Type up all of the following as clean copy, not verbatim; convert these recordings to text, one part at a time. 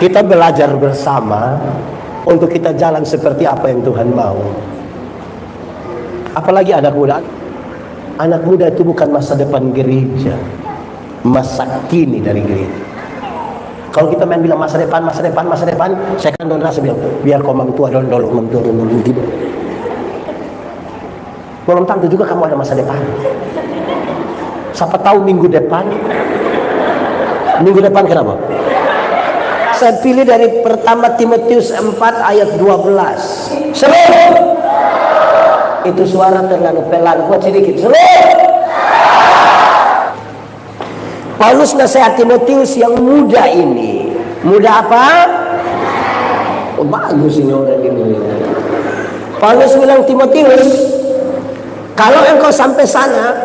Kita belajar bersama untuk kita jalan seperti apa yang Tuhan mau. Apalagi anak muda. Anak muda itu bukan masa depan gereja, masa kini dari gereja. Kalau kita main bilang masa depan, saya kan rasa bilang biar kau tua dulu gitu. Belum tentu juga kamu ada masa depan. Siapa tahu minggu depan kenapa? Saya pilih dari pertama Timotius 4 ayat 12. Seluruh itu suara terlalu pelan, kuat sedikit. Seluruh Paulus nasihat Timotius yang muda ini. Muda apa? Oh, bagus ini orang ini. Paulus bilang, Timotius, kalau engkau sampai sana,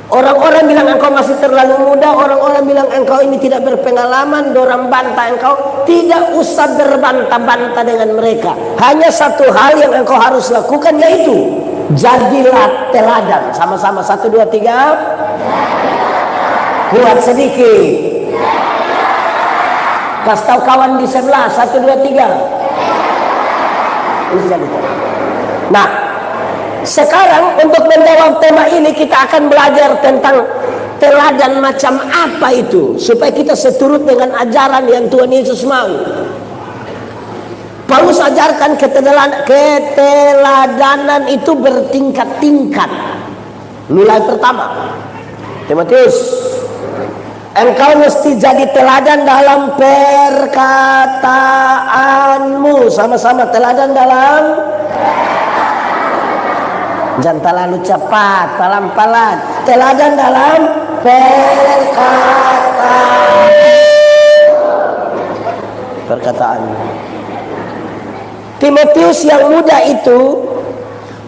orang-orang bilang engkau masih terlalu muda, orang-orang bilang engkau ini tidak berpengalaman, dorang bantah engkau, tidak usah berbantah-bantah dengan mereka. Hanya satu hal yang engkau harus lakukan, yaitu jadilah teladan. Sama-sama, 1, 2, 3. Kuat sedikit. Kasih tahu kawan di sebelah, 1, 2, 3. Nah, sekarang untuk menjawab tema ini kita akan belajar tentang teladan macam apa itu, supaya kita seturut dengan ajaran yang Tuhan Yesus mau. Paulus ajarkan keteladanan itu bertingkat-tingkat. Nilai pertama, Timotius, engkau mesti jadi teladan dalam perkataanmu. Sama-sama, teladan dalam. Jangan terlalu cepat, pelan-pelan. Teladan dalam perkataan. Timotius yang muda itu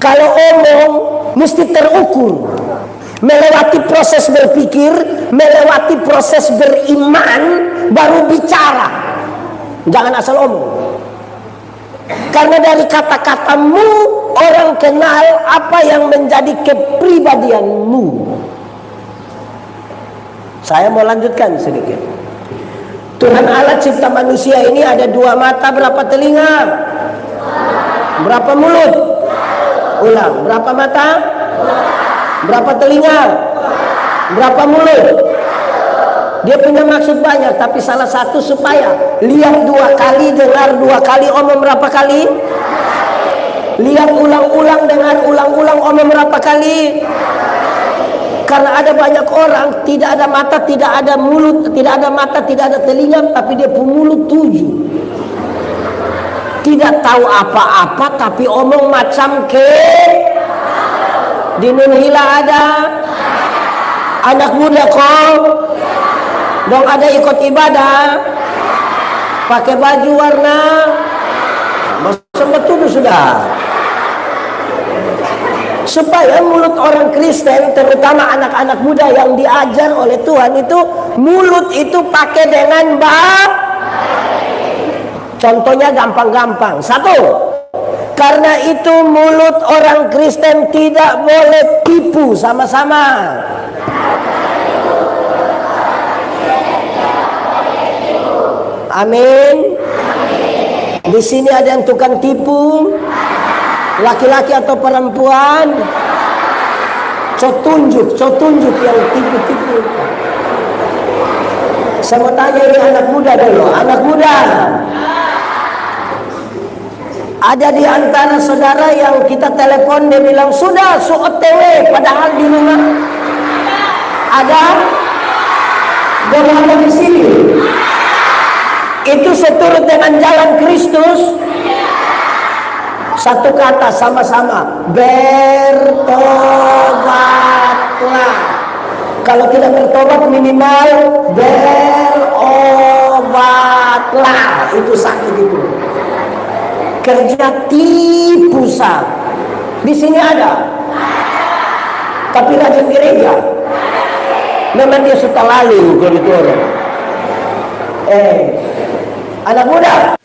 kalau omong mesti terukur, melewati proses berpikir, melewati proses beriman, baru bicara. Jangan asal omong. Karena dari kata-katamu orang kenal apa yang menjadi kepribadianmu. Saya mau lanjutkan sedikit. Tuhan Allah cipta manusia ini ada 2 mata, berapa telinga? Berapa mulut? Ulang, berapa mata? Berapa telinga? Berapa mulut? Dia punya maksud banyak, tapi salah satu supaya lihat 2 kali, dengar 2 kali, omong berapa kali? Lihat ulang-ulang, dengar ulang-ulang, omong berapa kali? Karena ada banyak orang tidak ada mata, tidak ada mulut, tidak ada mata, tidak ada telinga, tapi dia punya mulut 7. Tidak tahu apa-apa, tapi omong macam di Nunhila ada anak muda kok, dong ada ikut ibadah, pakai baju warna, macam betul sudah. Supaya mulut orang Kristen, terutama anak-anak muda yang diajar oleh Tuhan itu, mulut itu pakai dengan contohnya gampang-gampang. 1, karena itu mulut orang Kristen tidak boleh tipu. Sama-sama. Amin. Di sini ada yang tukang tipu, laki-laki atau perempuan. Tunjuk yang tipu-tipu. Saya mau tanya ini anak muda dulu. Anak muda, ada di antara saudara yang kita telepon, dia bilang sudah OTW, padahal di rumah ada ada di sini. Itu seturut dengan jalan Kristus. Satu kata sama-sama, bertobatlah. Kalau tidak bertobat, minimal berobatlah. Itu sakit itu. Kerja tipu sah. Di sini ada. Tapi rajin gereja. Memang dia suka lalu kalau itu orang. Anak muda,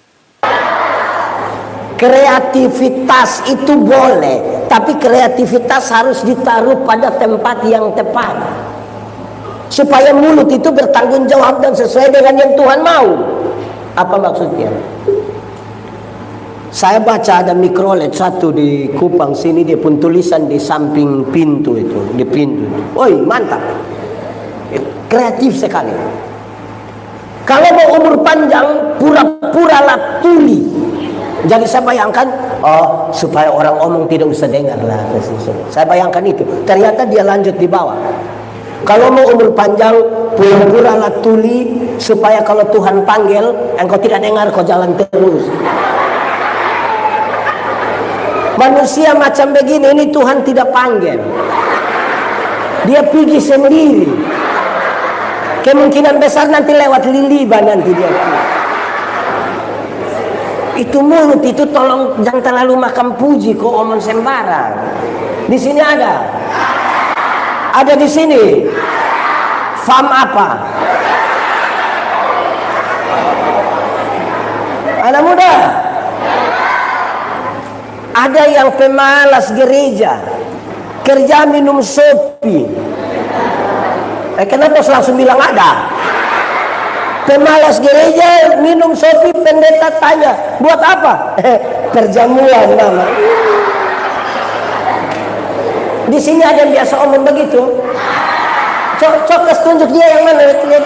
kreativitas itu boleh, tapi kreativitas harus ditaruh pada tempat yang tepat, supaya mulut itu bertanggung jawab dan sesuai dengan yang Tuhan mau. Apa maksudnya? Saya baca ada mikrolet satu di Kupang sini, dia pun tulisan di samping pintu itu, di pintu. Oi, mantap. Kreatif sekali. Kalau mau umur panjang, pura-puralah tuli. Jadi saya bayangkan, oh supaya orang omong tidak usah dengar lah. Saya bayangkan itu. Ternyata dia lanjut di bawah. Kalau mau umur panjang, pura-puralah tuli supaya kalau Tuhan panggil, engkau tidak dengar, kau jalan terus. Manusia macam begini, ini Tuhan tidak panggil. Dia pergi sendiri. Kemungkinan besar nanti lewat Liliba nanti dia. Itu mulut itu tolong jangan terlalu makan puji kok omong sembarang. Di sini ada. Ada di sini. Fam apa? Anak muda. Ada yang pemalas gereja, kerja minum sopi. Kenapa langsung bilang ada? Pemalas gereja minum sopi, pendeta tanya, buat apa? Perjamuan nama. Di sini ada yang biasa omong begitu. Coba tunjuk dia yang mana? Lihat.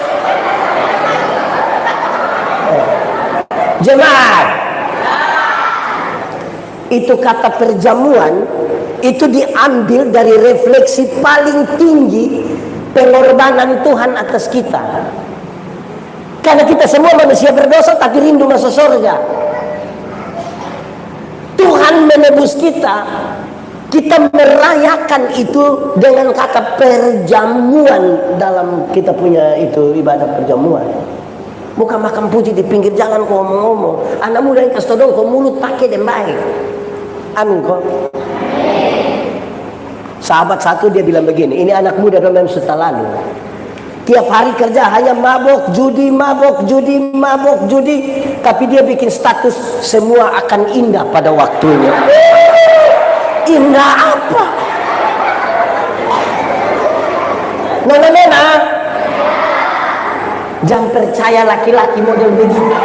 Jemaat. Itu kata perjamuan itu diambil dari refleksi paling tinggi pengorbanan Tuhan atas kita. Karena kita semua manusia berdosa tapi rindu masuk surga. Tuhan menebus kita, kita merayakan itu dengan kata perjamuan dalam kita punya itu ibadah perjamuan. Bukan makan puji di pinggir jalan kau ngomong-ngomong. Anak muda yang kasih tau kau mulut pakai dan baik. Amin kok. Sahabat satu dia bilang begini, ini anak muda dalam suta lalu. Tiap hari kerja hanya mabok, judi, mabok, judi, mabok, judi. Tapi dia bikin status semua akan indah pada waktunya. Indah apa? Nona-nona, jangan percaya laki-laki model begini.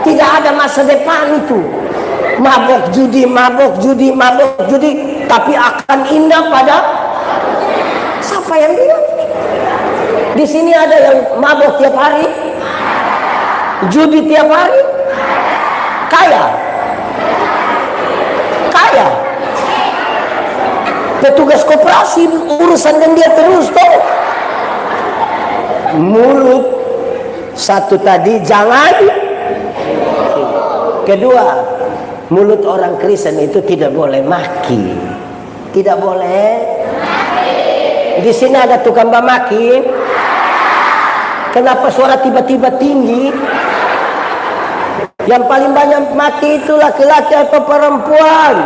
Tidak ada masa depan itu. Mabok judi, mabok judi, mabok judi, tapi akan indah pada siapa yang bilang? Di sini ada yang mabok tiap hari, judi tiap hari, kaya, petugas koperasi urusan dengan dia terus toh. Mulut satu tadi jangan. Kedua, mulut orang Kristen itu tidak boleh maki. Tidak boleh. Di sini ada tukang maki. Kenapa suara tiba-tiba tinggi? Yang paling banyak maki itu laki-laki atau perempuan?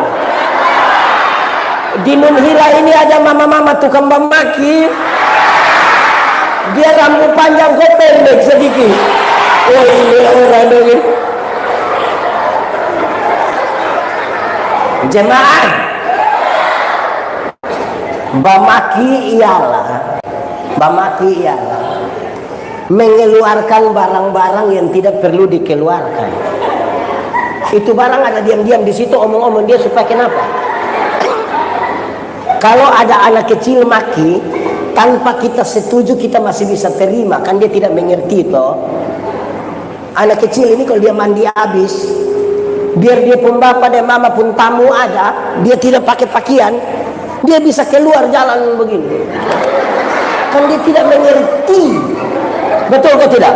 Di Nunhila ini ada mama-mama tukang maki. Dia rambut panjang kok pendek sedikit. Oh ini orang ini. Jemaat, bamaki ialah mengeluarkan barang-barang yang tidak perlu dikeluarkan. Itu barang ada diam-diam di situ, omong-omong dia supaya kenapa? Kalau ada anak kecil maki, tanpa kita setuju kita masih bisa terima, kan dia tidak mengerti toh. Anak kecil ini kalau dia mandi habis, biar dia pun bapak dan mama pun tamu ada, dia tidak pakai pakaian, dia bisa keluar jalan begini. Kan dia tidak mengerti. Betul kok tidak?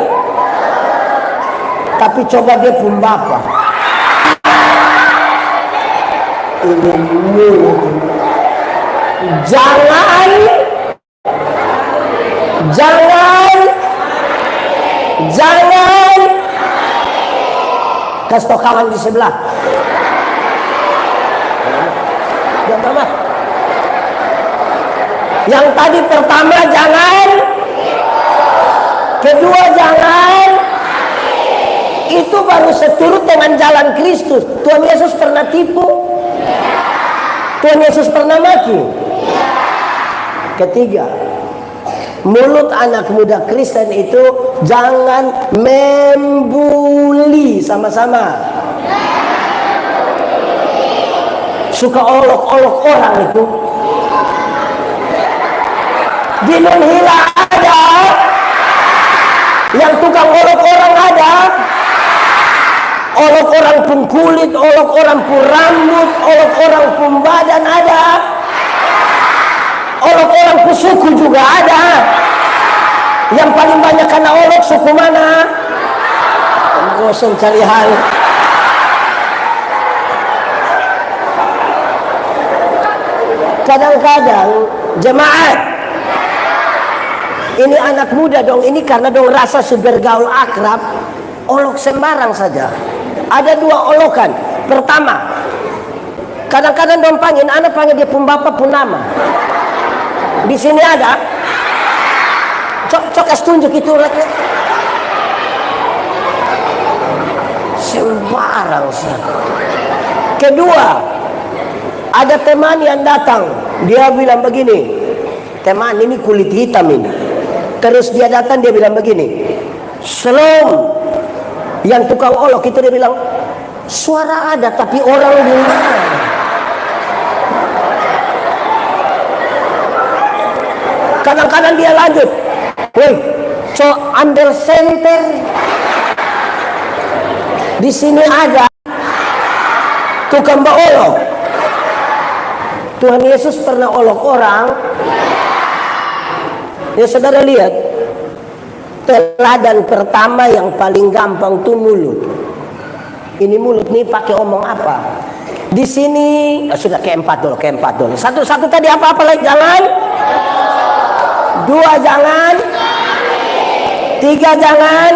Tapi coba dia pun bapak. Ini mulut. Jangan kasih tau kawan di sebelah. Yang tadi pertama jangan, kedua jangan. Itu baru seturut dengan jalan Kristus. Tuhan Yesus pernah tipu? Tuhan Yesus pernah maki? Ketiga, Mulut anak muda Kristen itu jangan membuli, sama-sama. Suka olok-olok orang itu. Di Nunhila ada yang tukang olok orang ada. Olok orang pun kulit, olok orang pun rambut, olok orang pun badan ada. Olok orang pun suku juga ada. Yang paling banyak kena olok suku mana? Gosong cari hal. Kadang-kadang jemaat, ini anak muda dong, ini karena dong rasa bergaul akrab, olok sembarang saja. Ada dua olokan. Pertama, kadang-kadang dong panggil, anak panggil dia pun bapak pun nama. Di sini ada. Cok tunjuk itu. Sembarang saja. Kedua, ada teman yang datang, dia bilang begini, teman ini kulit hitam ini. Terus dia datang, dia bilang begini, Shalom. Yang tukang olok itu dia bilang, suara ada tapi orang di mana? Kadang-kadang dia lanjut, woi, cok ambil senter. Di sini ada tukang olok. Tuhan Yesus pernah olok orang. Ya saudara lihat, teladan pertama yang paling gampang tuh mulut. Ini mulut nih pakai omong apa? Di sini sudah keempat dulu. Satu tadi apa lagi? Jangan. Dua jangan. Tiga jangan.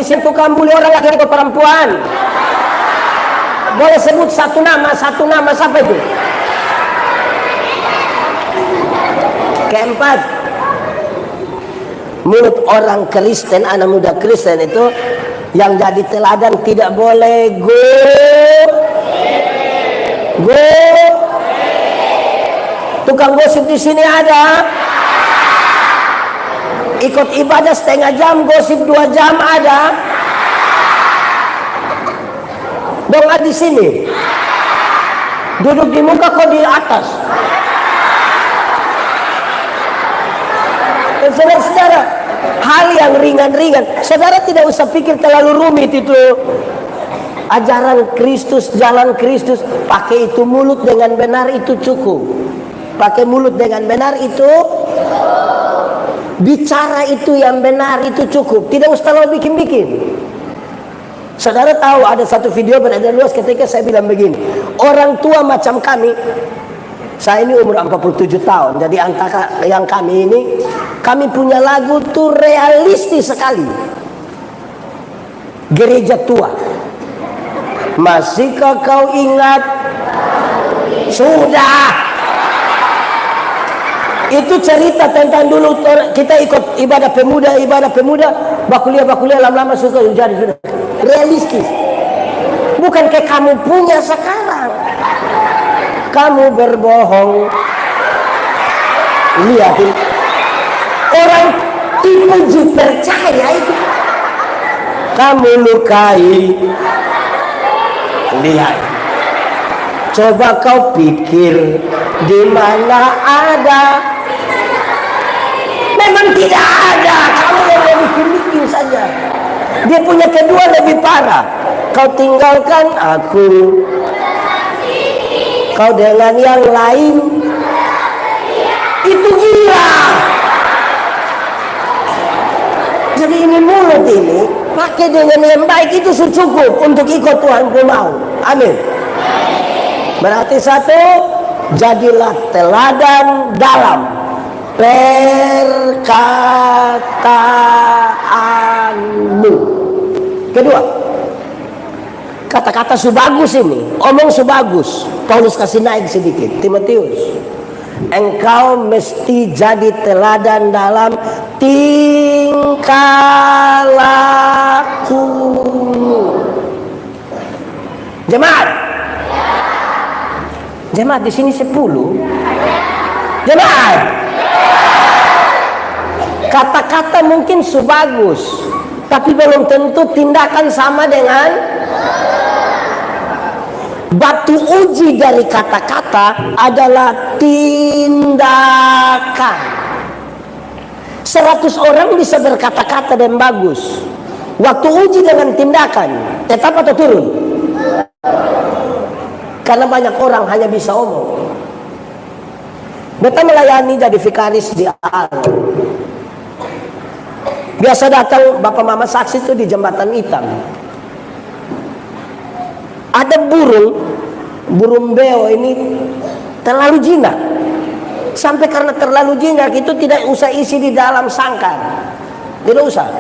Di situ kamu boleh orang laki atau perempuan. Boleh sebut satu nama siapa itu? Keempat, mulut orang Kristen, anak muda Kristen itu yang jadi teladan tidak boleh tukang gosip di sini ada. Ikut ibadah setengah jam, gosip 2 jam ada. Dong di sini. Duduk di muka kok di atas. Saudara-saudara, hal yang ringan-ringan. Saudara tidak usah pikir terlalu rumit itu. Ajaran Kristus, jalan Kristus, pakai itu mulut dengan benar itu cukup. Pakai mulut dengan benar itu, bicara itu yang benar itu cukup. Tidak usah terlalu bikin-bikin. Saudara tahu ada satu video beredar luas ketika saya bilang begini, orang tua macam kami, saya ini umur 47 tahun, jadi antara yang kami ini, kami punya lagu tuh realistis sekali. Gereja tua. Masihkah kau ingat? Sudah. Itu cerita tentang dulu kita ikut ibadah pemuda, bakuliah lama-lama suka jadi sudah. Realistis. Bukan kayak kamu punya sekarang. Kamu berbohong. Lihat ini. Orang tipu percaya itu. Kamu lukai. Lihat. Coba kau pikir di mana ada. Memang tidak ada. Kamu yang bikin saja. Dia punya kedua lebih parah. Kau tinggalkan aku. Kau dengan yang lain. Itu gila. Jadi ini mulut ini pakai dengan yang baik itu cukup untuk ikut Tuhan mau. Amin. Berarti satu, jadilah teladan dalam perkataanmu. Kedua, kata-kata subagus ini, omong subagus. Paulus kasih naik sedikit. Timotius, engkau mesti jadi teladan dalam tingkah lakumu. Jemaat di sini 10. Jemaat, kata-kata mungkin sebagus, tapi belum tentu tindakan sama dengan. Batu uji dari kata-kata adalah tindakan. 100 orang bisa berkata-kata dan bagus. Waktu uji dengan tindakan, tetap atau turun? Karena banyak orang hanya bisa omong. Beta melayani jadi vikaris di Al. Biasa datang Bapak Mama saksi itu di Jembatan Hitam. Ada burung beo ini terlalu jinak. Sampai karena terlalu jinak itu tidak usah isi di dalam sangkar. Tidak usah.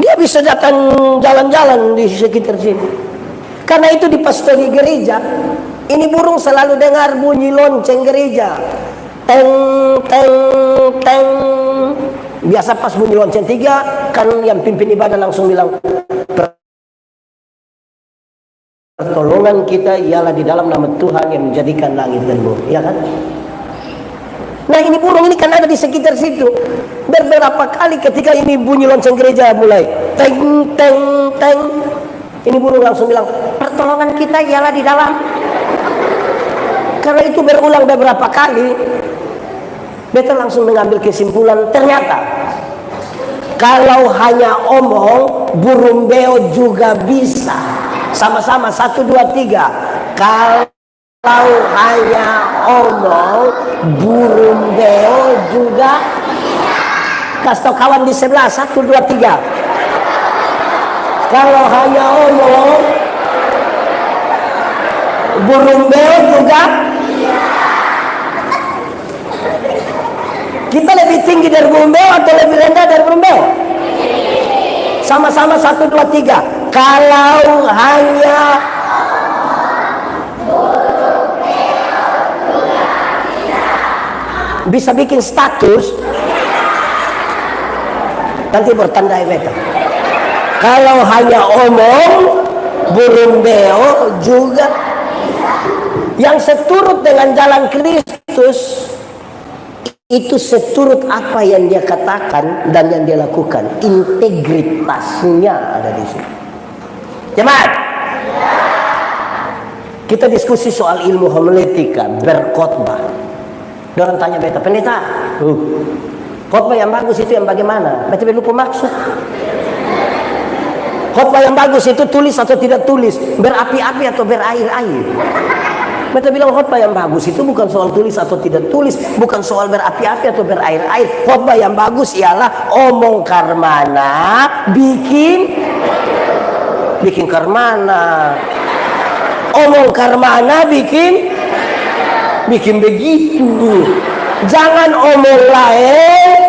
Dia bisa datang jalan-jalan di sekitar sini. Karena itu di pastori gereja, ini burung selalu dengar bunyi lonceng gereja. Teng, teng, teng. Biasa pas bunyi lonceng 3, kan yang pimpin ibadah langsung bilang, pertolongan kita ialah di dalam nama Tuhan yang menjadikan langit dan bumi, ya kan? Nah ini burung ini kan ada di sekitar situ. Beberapa kali ketika ini bunyi lonceng gereja mulai teng teng teng, ini burung langsung bilang pertolongan kita ialah di dalam. Karena itu berulang beberapa kali, beta langsung mengambil kesimpulan, ternyata kalau hanya omong, burung beo juga bisa. Sama-sama 1, 2, 3. Kalau hanya omong, burung beo juga. Kasih tau kawan di sebelah, 1, 2, 3. Kalau hanya omong, burung beo juga. Kita lebih tinggi dari burung beo atau lebih rendah dari burung beo? Sama-sama 1, 2, 3. Kalau hanya bisa bikin status, nanti bertandai beta. Kalau hanya omong, burung beo juga. Yang seturut dengan jalan Kristus itu seturut apa yang dia katakan dan yang dia lakukan. Integritasnya ada di situ. Jemaat, kita diskusi soal ilmu homiletika, berkhotbah. Orang tanya beta, pendeta, khotbah yang bagus itu yang bagaimana? Beta lupa maksud. Khotbah yang bagus itu tulis atau tidak tulis, berapi-api atau berair-air. Beta bilang khotbah yang bagus itu bukan soal tulis atau tidak tulis, bukan soal berapi-api atau berair-air. Khotbah yang bagus ialah omong karmana, bikin karmana, omong karmana, bikin begitu. Jangan omong lain.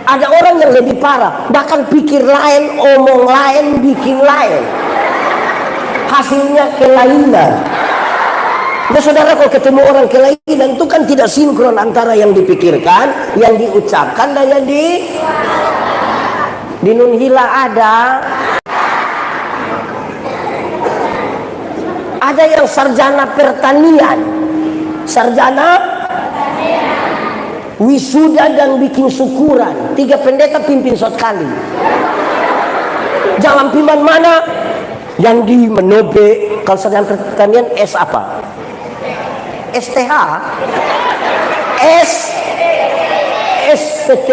Ada orang yang lebih parah, bahkan pikir lain, omong lain, bikin lain. Hasilnya kelainan. Nah saudara, kalau ketemu orang kelainan itu kan tidak sinkron antara yang dipikirkan, yang diucapkan dan yang di Nunhila ada yang sarjana pertanian, wisuda dan bikin syukuran. 3 pendeta pimpin sekali. Jangan pimpin mana yang di Menobe. Kalau sarjana pertanian S apa? STH, SPT.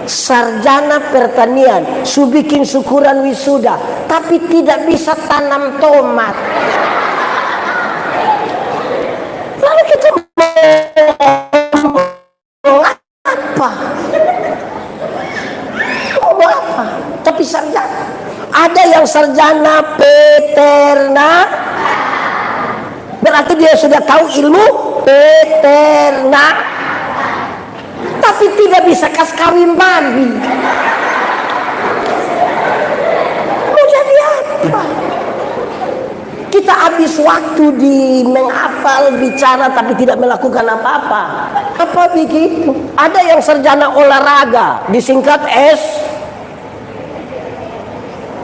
Sarjana pertanian, bikin syukuran wisuda, tapi tidak bisa tanam tomat. Lalu kita mau apa? Tapi sarjana. Ada yang sarjana peternak, berarti dia sudah tahu ilmu peternak, tapi tidak bisa kas kawin babi. Mau jadi apa? Kita habis waktu di menghafal, bicara, tapi tidak melakukan apa-apa. Apa begitu? Ada yang sarjana olahraga, disingkat S.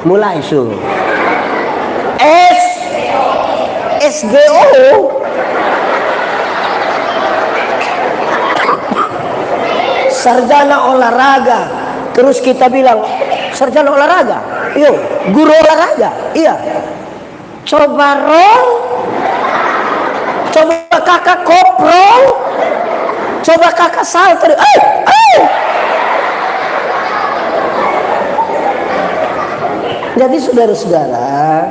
Mulai su. SGO. Sarjana olahraga. Terus kita bilang, sarjana olahraga? Iya. Guru olahraga? Iya. Coba roll. Coba kakak koprol. Coba kakak salter. Jadi saudara-saudara,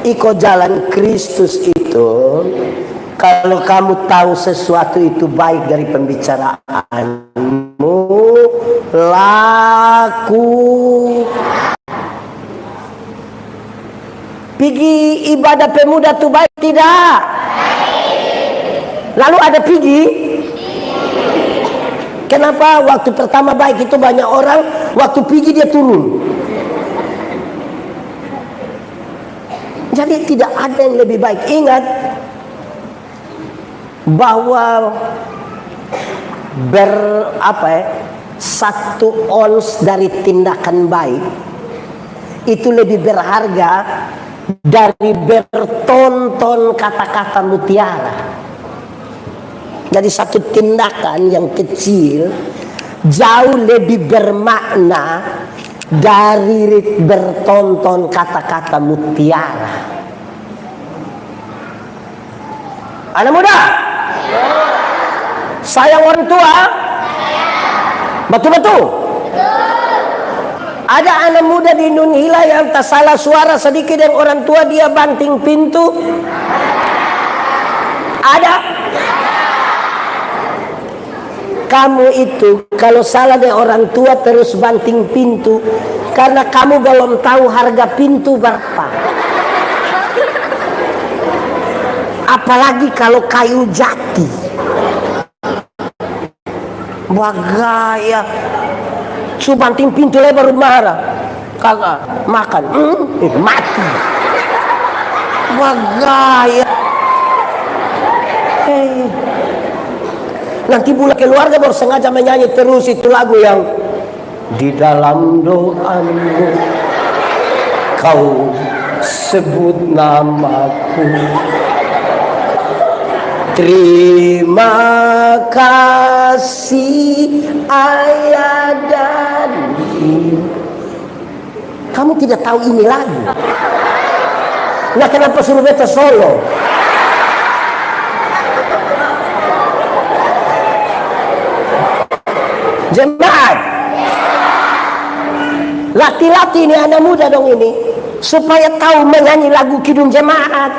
ikut jalan Kristus itu, kalau kamu tahu sesuatu itu baik dari pembicaraanmu, laku. Pergi ibadah pemuda itu baik tidak? Lalu ada pergi. Kenapa waktu pertama baik itu banyak orang, waktu pergi dia turun? Jadi tidak ada yang lebih baik. Ingat bahwa satu ons dari tindakan baik itu lebih berharga dari bertonton kata-kata mutiara. Jadi satu tindakan yang kecil jauh lebih bermakna dari bertonton kata-kata mutiara. Anak muda, sayang orang tua? Betul-betul? Ada anak muda di Nunhila yang tak salah suara sedikit dan orang tua dia banting pintu? Ada? Kamu itu kalau salah dengan orang tua terus banting pintu karena kamu belum tahu harga pintu berapa. Apalagi kalau kayu jati. Bagaya. Su banting pintu lebar marah. Kagak makan. Mati. Bagaya. Nanti bulan keluarga baru sengaja menyanyi terus itu lagu yang di dalam doamu kau sebut namaku. Terima kasih ayah dan ibu. Kamu tidak tahu ini lagu? Nah kenapa suruh beta solo? Jemaat, latih-latih ini anak muda dong ini supaya tahu menyanyi lagu kidung jemaat,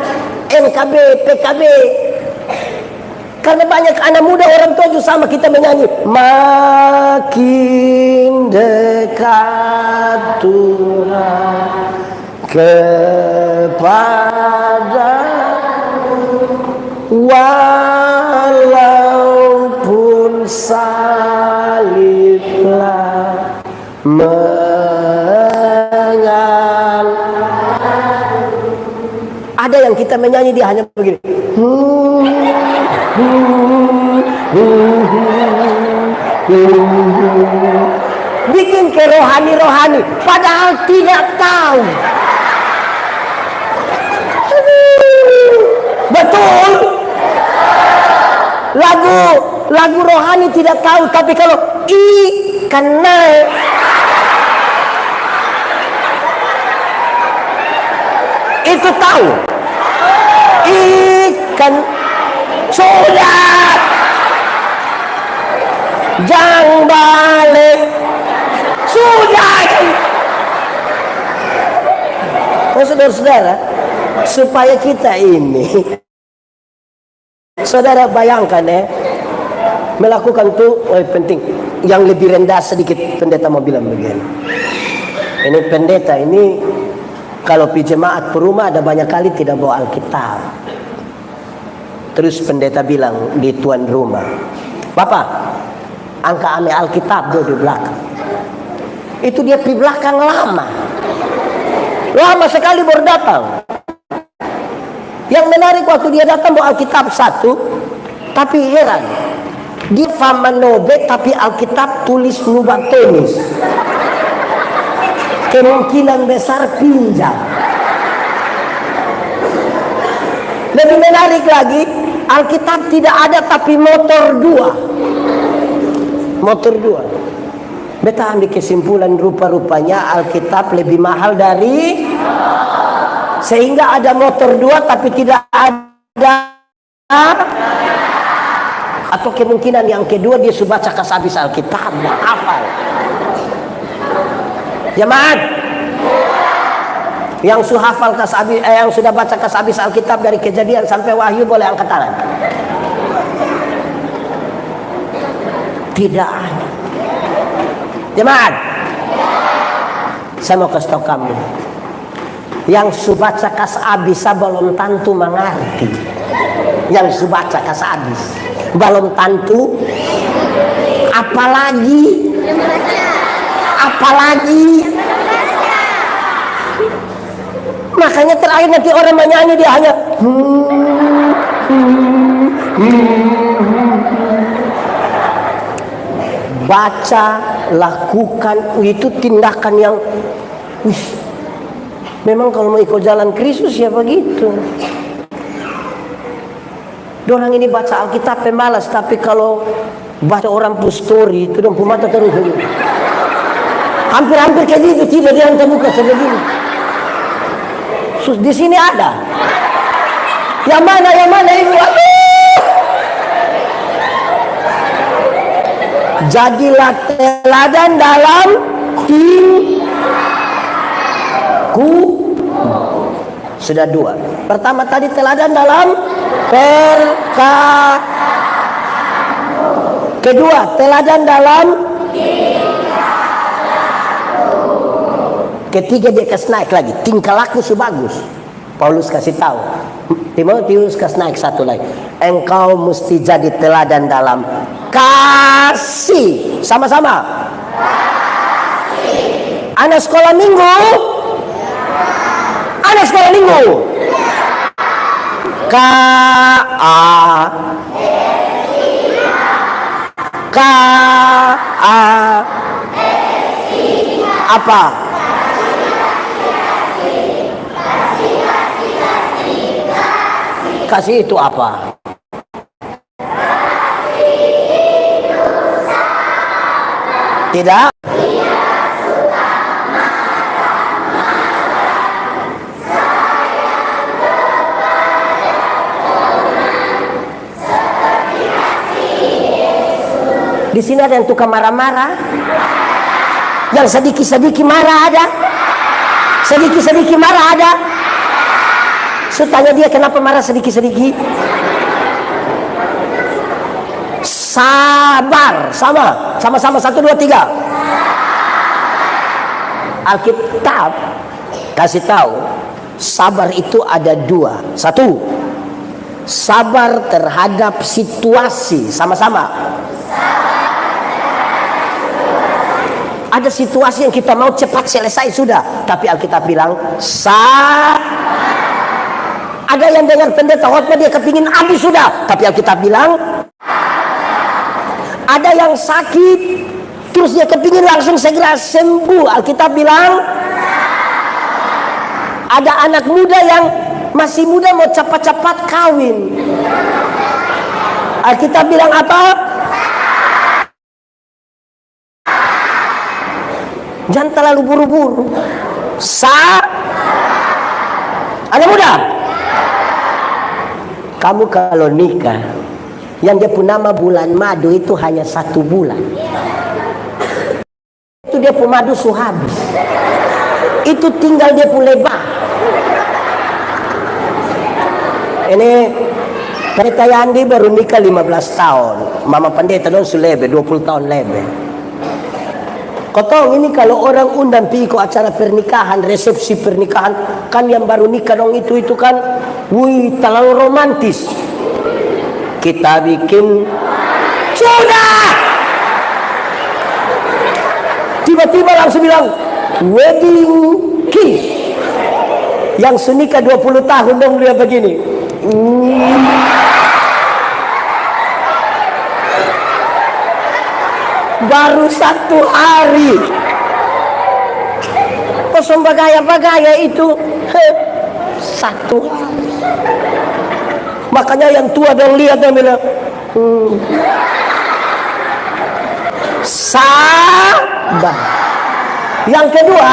NKB, PKB. Karena banyak anak muda orang tua juga sama kita menyanyi makin dekat Tuhan kepada walaupun saliblah mengal. Ada yang kita menyanyi dia hanya begini. Bikin ke rohani-rohani padahal tidak tahu. Betul. Lagu rohani tidak tahu, tapi kalau kenal itu tahu. Ikan sudah jangan balik sudah. Saudara-saudara, supaya kita ini, saudara bayangkan melakukan tuh penting. Yang lebih rendah sedikit pendeta mau bilang begini. Ini pendeta ini kalau pergi jemaat per rumah ada banyak kali tidak bawa Alkitab. Terus pendeta bilang di tuan rumah, Bapak, angka ame Alkitab di belakang. Itu dia di belakang lama sekali baru datang. Yang menarik waktu dia datang bawa Alkitab satu, tapi heran, dia fama nobe tapi Alkitab tulis nubatonis. Kemungkinan besar pinjam. Lebih menarik lagi, Alkitab tidak ada tapi motor dua. Motor dua. Beta ambil kesimpulan rupa-rupanya Alkitab lebih mahal dari, sehingga ada motor dua tapi tidak ada, atau kemungkinan yang kedua dia sudah baca kas habis Alkitab, hafal. Jemaat, yang sudah hafal kas habis, yang sudah baca kas habis Alkitab dari Kejadian sampai Wahyu boleh angkat tangan. Tidak ada. Jemaat, saya mau kasih tahu kamu, yang sudah baca kas habis belum tentu mengerti. Yang sudah baca kas habis belum tentu, apalagi makanya terakhir nanti orang menyanyi dia hanya baca, lakukan, itu tindakan yang memang kalau mau ikut jalan Kristus ya begitu. Orang ini baca Alkitab pemalas, tapi kalau baca orang push story itu dong pemata terus begitu. Hampir-hampir kayak gitu, tidak dia yang terbuka sebegini. Di sini ada. Yang mana ini? Jadilah teladan dalam tingku. Sudah dua. Pertama tadi teladan dalam kedua teladan dalam, ketiga dia kasih naik lagi, tingkah laku sebagus. Paulus kasih tahu Timotius, kasih naik satu lagi, engkau mesti jadi teladan dalam kasih. Sama-sama anak sekolah minggu, anak sekolah minggu, apa? Kasih itu apa? Tidak. Di sini ada yang tukang marah-marah, yang sedikit-sedikit marah ada, sedikit-sedikit marah ada. So, tanya dia kenapa marah sedikit-sedikit. Sabar, sama-sama 1, 2, 3. Alkitab kasih tahu sabar itu ada dua. Satu, sabar terhadap situasi, sama-sama. Ada situasi yang kita mau cepat selesai sudah, tapi Alkitab bilang ada yang dengar pendeta khotbah dia kepingin habis sudah, tapi Alkitab bilang ada yang sakit terus dia kepingin langsung segera sembuh, Alkitab bilang ada anak muda yang masih muda mau cepat-cepat kawin, Alkitab bilang apa? Jangan terlalu buru-buru. Anak muda, kamu kalau nikah, yang dia punya nama bulan madu itu hanya 1 bulan. Itu dia punya madu habis. Itu tinggal dia punya lebah. Ini pendeta Yandi baru nikah 15 tahun. Mama pendeta dong lebih 20 tahun lebih. Kotong ini kalau orang undang pergi ke acara pernikahan, resepsi pernikahan, kan yang baru nikah dong itu kan, wih terlalu romantis. Kita bikin sudah. Tiba-tiba langsung bilang wedding kiss. Yang sunikah 20 tahun dong dia begini. Baru 1 hari kosong bagaya itu 1 hari. Makanya yang tua dong lihat dan bilang, sabar. Yang kedua,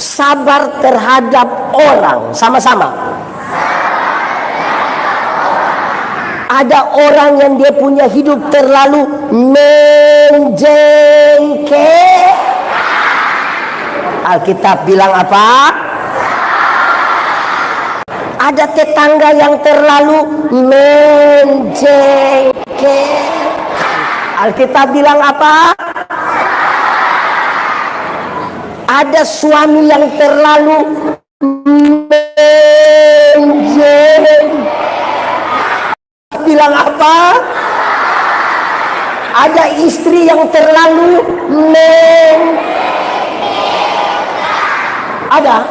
sabar terhadap orang. Sama-sama. Ada orang yang dia punya hidup terlalu menjengkel. Alkitab bilang apa? Ada tetangga yang terlalu menjengkel. Alkitab bilang apa? Ada suami yang terlalu menjengkel. Bilang apa? Ada istri yang terlalu ada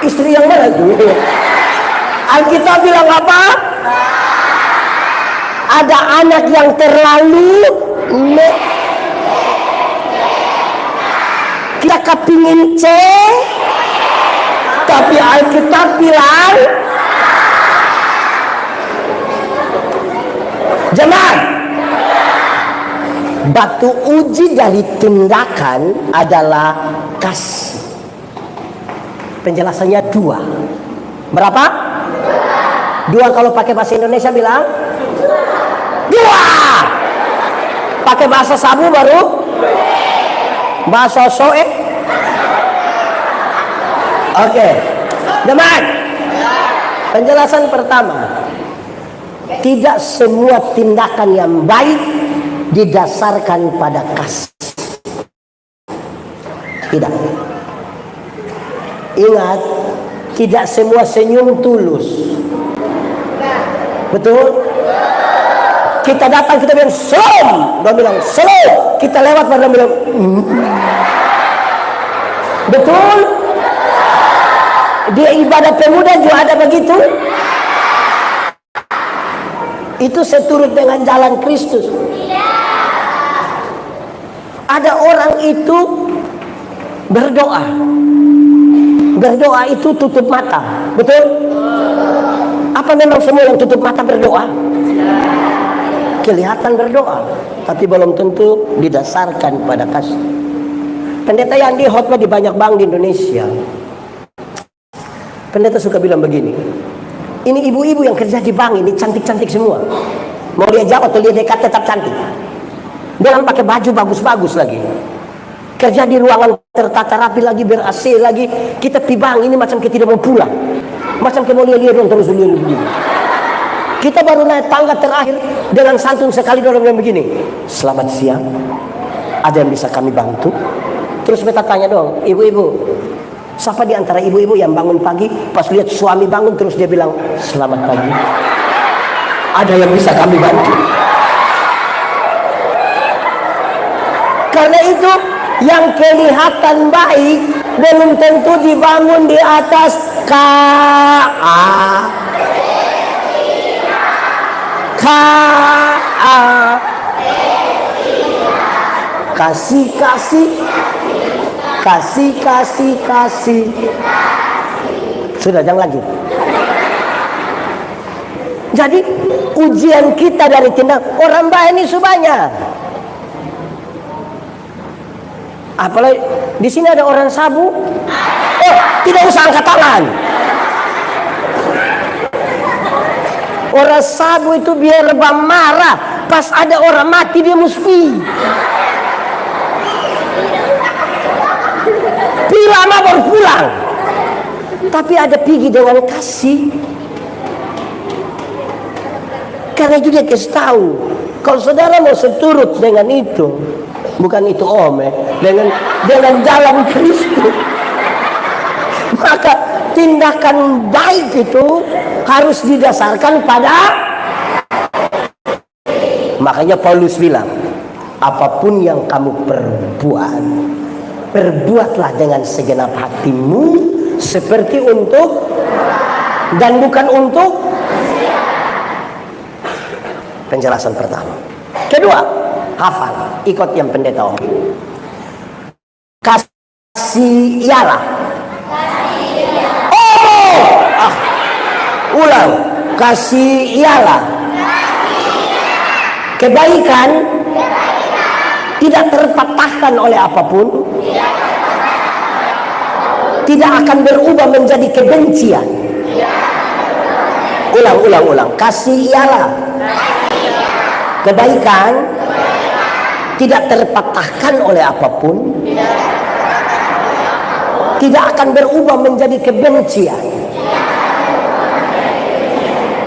istri yang mana itu? Alkitab bilang apa? Ada anak yang terlalu kita kepingin tapi Alkitab bilang jemaat, batu uji dari tindakan adalah kasih. Penjelasannya dua. Berapa? Dua kalau pakai bahasa Indonesia bilang dua. Pakai bahasa Sabu baru bahasa Soe. Oke. Jemaat, penjelasan pertama, tidak semua tindakan yang baik didasarkan pada kasih. Tidak. Ingat, tidak semua senyum tulus. Betul? Kita datang, kita bilang salam, dia bilang salam. Kita lewat, dia bilang betul? Di ibadah pemuda juga ada begitu. Itu seturut dengan jalan Kristus. Ada orang itu berdoa. Berdoa itu tutup mata. Betul? Apa memang semua yang tutup mata berdoa? Kelihatan berdoa, tapi belum tentu didasarkan pada kasih. Pendeta Yandi khotbah di banyak bank di Indonesia. Pendeta suka bilang begini, ini ibu-ibu yang kerja di bank ini cantik-cantik semua. Mau dia jauh atau dia dekat tetap cantik. Dalam pakai baju bagus-bagus lagi. Kerja di ruangan tertata rapi lagi, ber-AC lagi. Kita di bank ini macam kita tidak mau pulang. Macam kita mau lihat dong terus lihat begini. Kita baru naik tangga terakhir dengan santun sekali orang yang begini. Selamat siang. Ada yang bisa kami bantu? Terus kita tanya dong, ibu-ibu. Siapa di antara ibu-ibu yang bangun pagi, pas lihat suami bangun terus dia bilang, selamat pagi. Ada yang bisa kami bantu? Karena itu yang kelihatan baik belum tentu dibangun di atas kasih. Sudah, jangan lagi. Jadi ujian kita dari tindak orang baik ini sebanyak. Apalagi di sini ada orang Sabu. Oh, tidak usah angkat tangan. Orang Sabu itu biar marah, pas ada orang mati dia mesti. Lama baru pulang. Tapi ada pergi dengan kasih. Karena itu dia kasih tahu. Kalau saudara mau seturut dengan itu, bukan itu dengan jalan Kristus, maka tindakan baik itu harus didasarkan pada. Makanya Paulus bilang, apapun yang kamu perbuatlah dengan segenap hatimu seperti untuk dan bukan untuk. Penjelasan pertama. Kedua, hafal, ikut yang pendeta om. Kasihilah. Ulang. Kasih ialah kebaikan tidak terpatahkan oleh apapun, tidak akan berubah menjadi kebencian. Ulang. Kasih ialah kebaikan tidak terpatahkan oleh apapun, tidak akan berubah menjadi kebencian.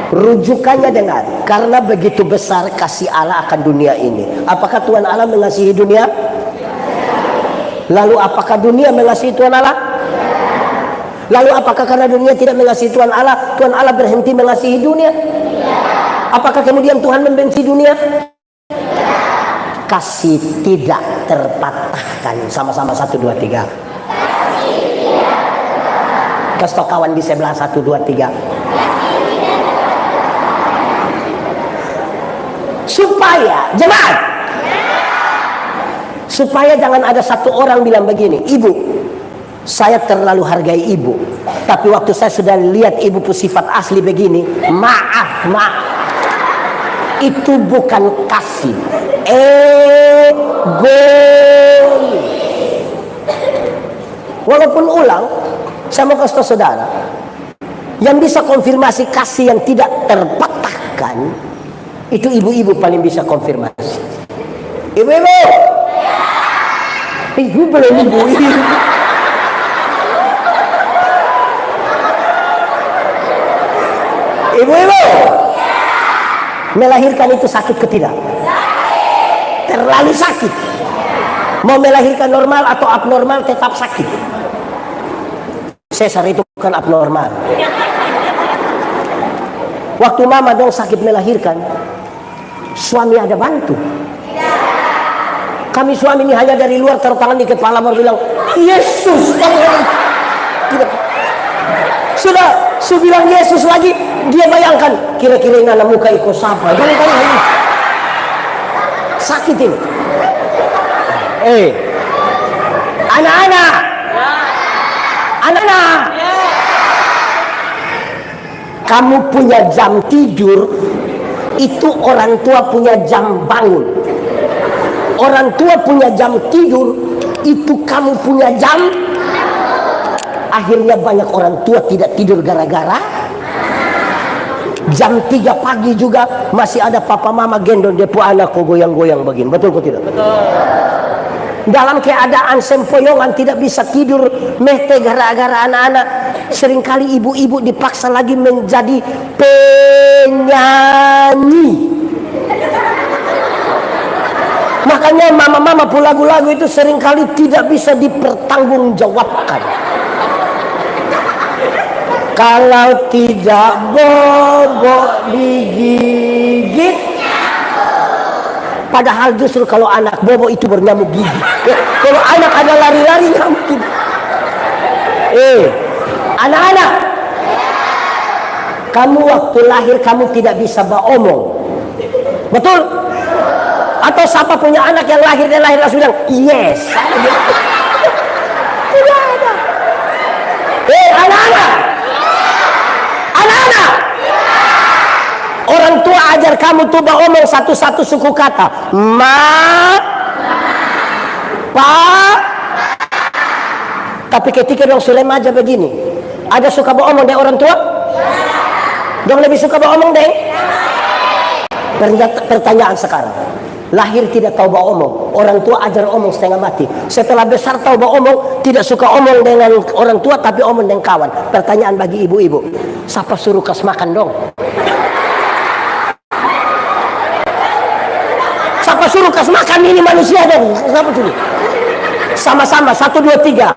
Rujukannya dengar, karena begitu besar kasih Allah akan dunia ini. Apakah Tuhan Allah mengasihi dunia? Lalu apakah dunia mengasihi Tuhan Allah? Lalu apakah karena dunia tidak mengasihi Tuhan Allah berhenti mengasihi dunia? Apakah kemudian Tuhan membenci dunia? Kasih tidak terpatahkan. Sama-sama 1, 2, 3. Kasih tau kawan di sebelah 1, 2, 3. Supaya jemaat, supaya jangan ada satu orang bilang begini, ibu, saya terlalu hargai ibu, tapi waktu saya sudah lihat ibu sifat asli begini, maaf, itu bukan kasih, ego. Walaupun ulang, saya mau kasih tahu saudara, yang bisa konfirmasi kasih yang tidak terpatahkan, itu ibu-ibu paling bisa konfirmasi. Ibu-ibu, ibu belum ibu. Ibu-ibu, melahirkan itu sakit ke tidak? Terlalu sakit. Mau melahirkan normal atau abnormal tetap sakit. Sesar itu bukan abnormal. Waktu mama dong sakit melahirkan, suami ada bantu? Kami suami ini hanya dari luar taruh tangan di kepala baru bilang, Yesus. Tidak. Sudah bilang Yesus lagi, dia bayangkan kira-kira ini anak muka ikut siapa? Jangan sakit ini. Anak-anak, kamu punya jam tidur, itu orang tua punya jam bangun. Orang tua punya jam tidur, itu kamu punya jam. Akhirnya banyak orang tua tidak tidur gara-gara jam 3 pagi juga masih ada papa mama gendong depo anak kok goyang-goyang begini. Betul kok tidak? Betul. Dalam keadaan sempoyongan tidak bisa tidur mete gara-gara anak-anak. Seringkali ibu-ibu dipaksa lagi menjadi penyanyi. Makanya mama-mama lagu-lagu itu seringkali tidak bisa dipertanggungjawabkan. Kalau tidak bobok digigit, padahal justru kalau anak bobo itu bernyamuk gigi. Kalau anak ada lari-lari nyamuk gigi. Anak-anak, kamu waktu lahir kamu tidak bisa beromong, betul? Atau siapa punya anak yang lahir langsung bilang yes? Tidak ada. Anak-anak, orang tua ajar kamu tuh beromong satu-satu suku kata, ma, pa. Tapi ketika dong sudah remaja begini, ada suka beromong deh orang tua? Dong lebih suka beromong deh? Pertanyaan sekarang, lahir tidak tahu beromong, orang tua ajar omong setengah mati. Setelah besar tahu beromong, tidak suka omong dengan orang tua tapi omong dengan kawan. Pertanyaan bagi ibu-ibu, siapa suruh kas makan dong? Siapa suruh kas makan ini manusia dong? Siapa suruh? Sama-sama 1, 2, 3.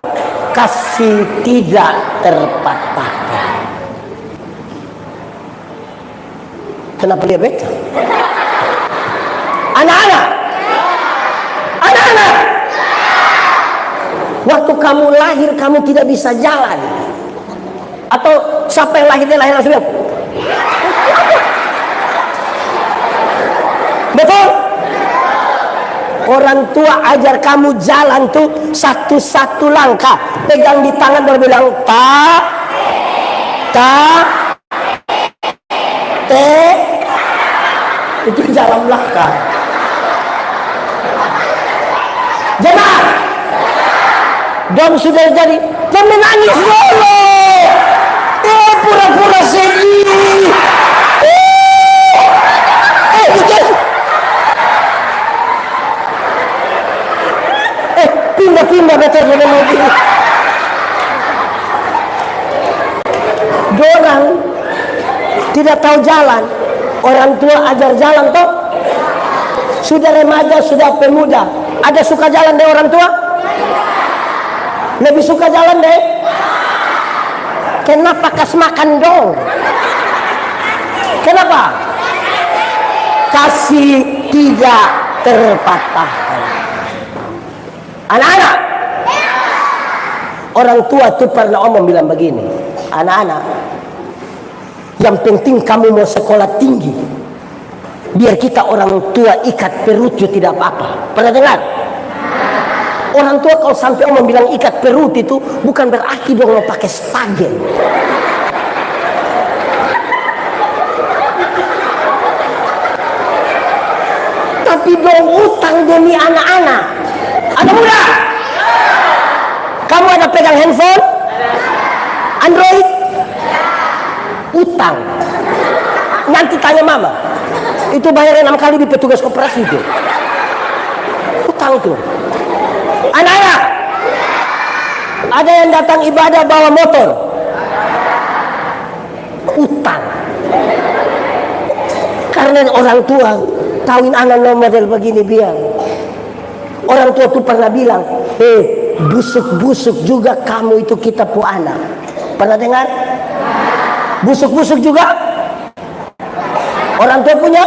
Kasih tidak terpatahkan. Kenapa dia beda? Anak-anak, waktu kamu lahir kamu tidak bisa jalan. Atau siapa yang lahir langsung bilang, betul? Orang tua ajar kamu jalan tuh satu-satu langkah, pegang di tangan baru bilang ta. itu jalan belakang. Jemaat, dong sudah jadi menangis dulu. Pura-pura sedih. Pindah betul dari mobil. Dorang tidak tahu jalan, orang tua ajar jalan toh. Sudah remaja, sudah pemuda, ada suka jalan deh orang tua? Lebih suka jalan deh? Kenapa kas makan dong? Kenapa? Kasih tidak terpatahkan. Anak-anak, orang tua tuh pernah omong bilang begini, anak-anak, yang penting kamu mau sekolah tinggi, biar kita orang tua ikat perut tidak apa-apa. Pernah dengar? Orang tua kalau sampai omong bilang ikat perut itu bukan berarti dong mau pakai stagen. Tapi dong utang demi anak-anak. Anak muda, kamu ada pegang handphone? Android? Utang. Nanti tanya mama. Itu bayar 6 kali di petugas koperasi itu. Utang tuh. Anak-anak, ada yang datang ibadah bawa motor. Utang. Karena orang tua kawin anak model begini biar. Orang tua tuh pernah bilang, busuk-busuk juga kamu itu kita pu anak. Pernah dengar? Busuk-busuk juga orang tua punya.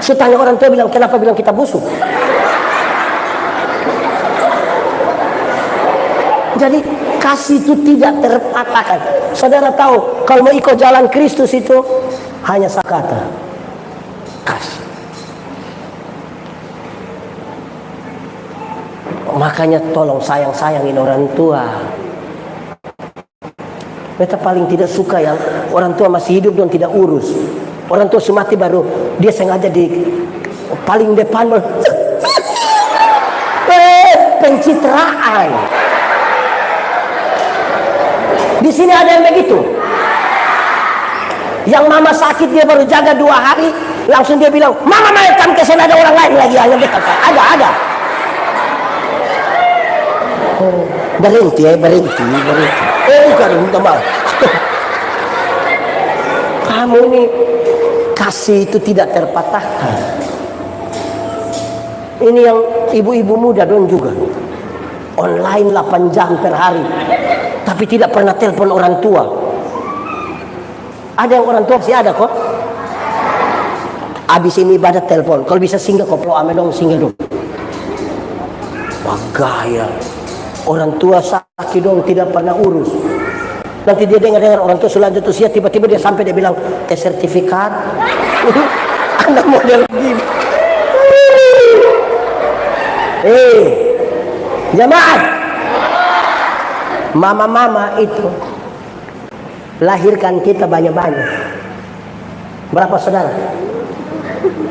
Setanya orang tua bilang, kenapa bilang kita busuk? Jadi kasih itu tidak terpatahkan. Saudara tahu, kalau mau ikut jalan Kristus itu hanya sakata kasih. Makanya tolong sayang-sayangin orang tua. Beta paling tidak suka yang orang tua masih hidup dan tidak urus. Orang tua semati baru dia sengaja di paling depan pencitraan. Di sini ada yang begitu. Yang mama sakit dia baru jaga 2 hari, langsung dia bilang, mama main kesana ada orang lain lagi hanya beta. Ada. Berhenti. Bukan, minta maaf. Kamu ini kasih itu tidak terpatahkan. Ini yang ibu-ibu muda dong juga. Online 8 jam per hari. Tapi tidak pernah telepon orang tua. Ada yang orang tua sih ada kok. Abis ini ibadah telepon. Kalau bisa singgah koplo ame dong, singgah dong. Wah gaya. Orang tua sakit dong tidak pernah urus. Nanti dia dengar orang tua sudah jatuh usia, tiba-tiba dia sampai dia bilang sertifikat. Anak model gini. Jemaat, mama-mama itu lahirkan kita banyak-banyak. Berapa saudara?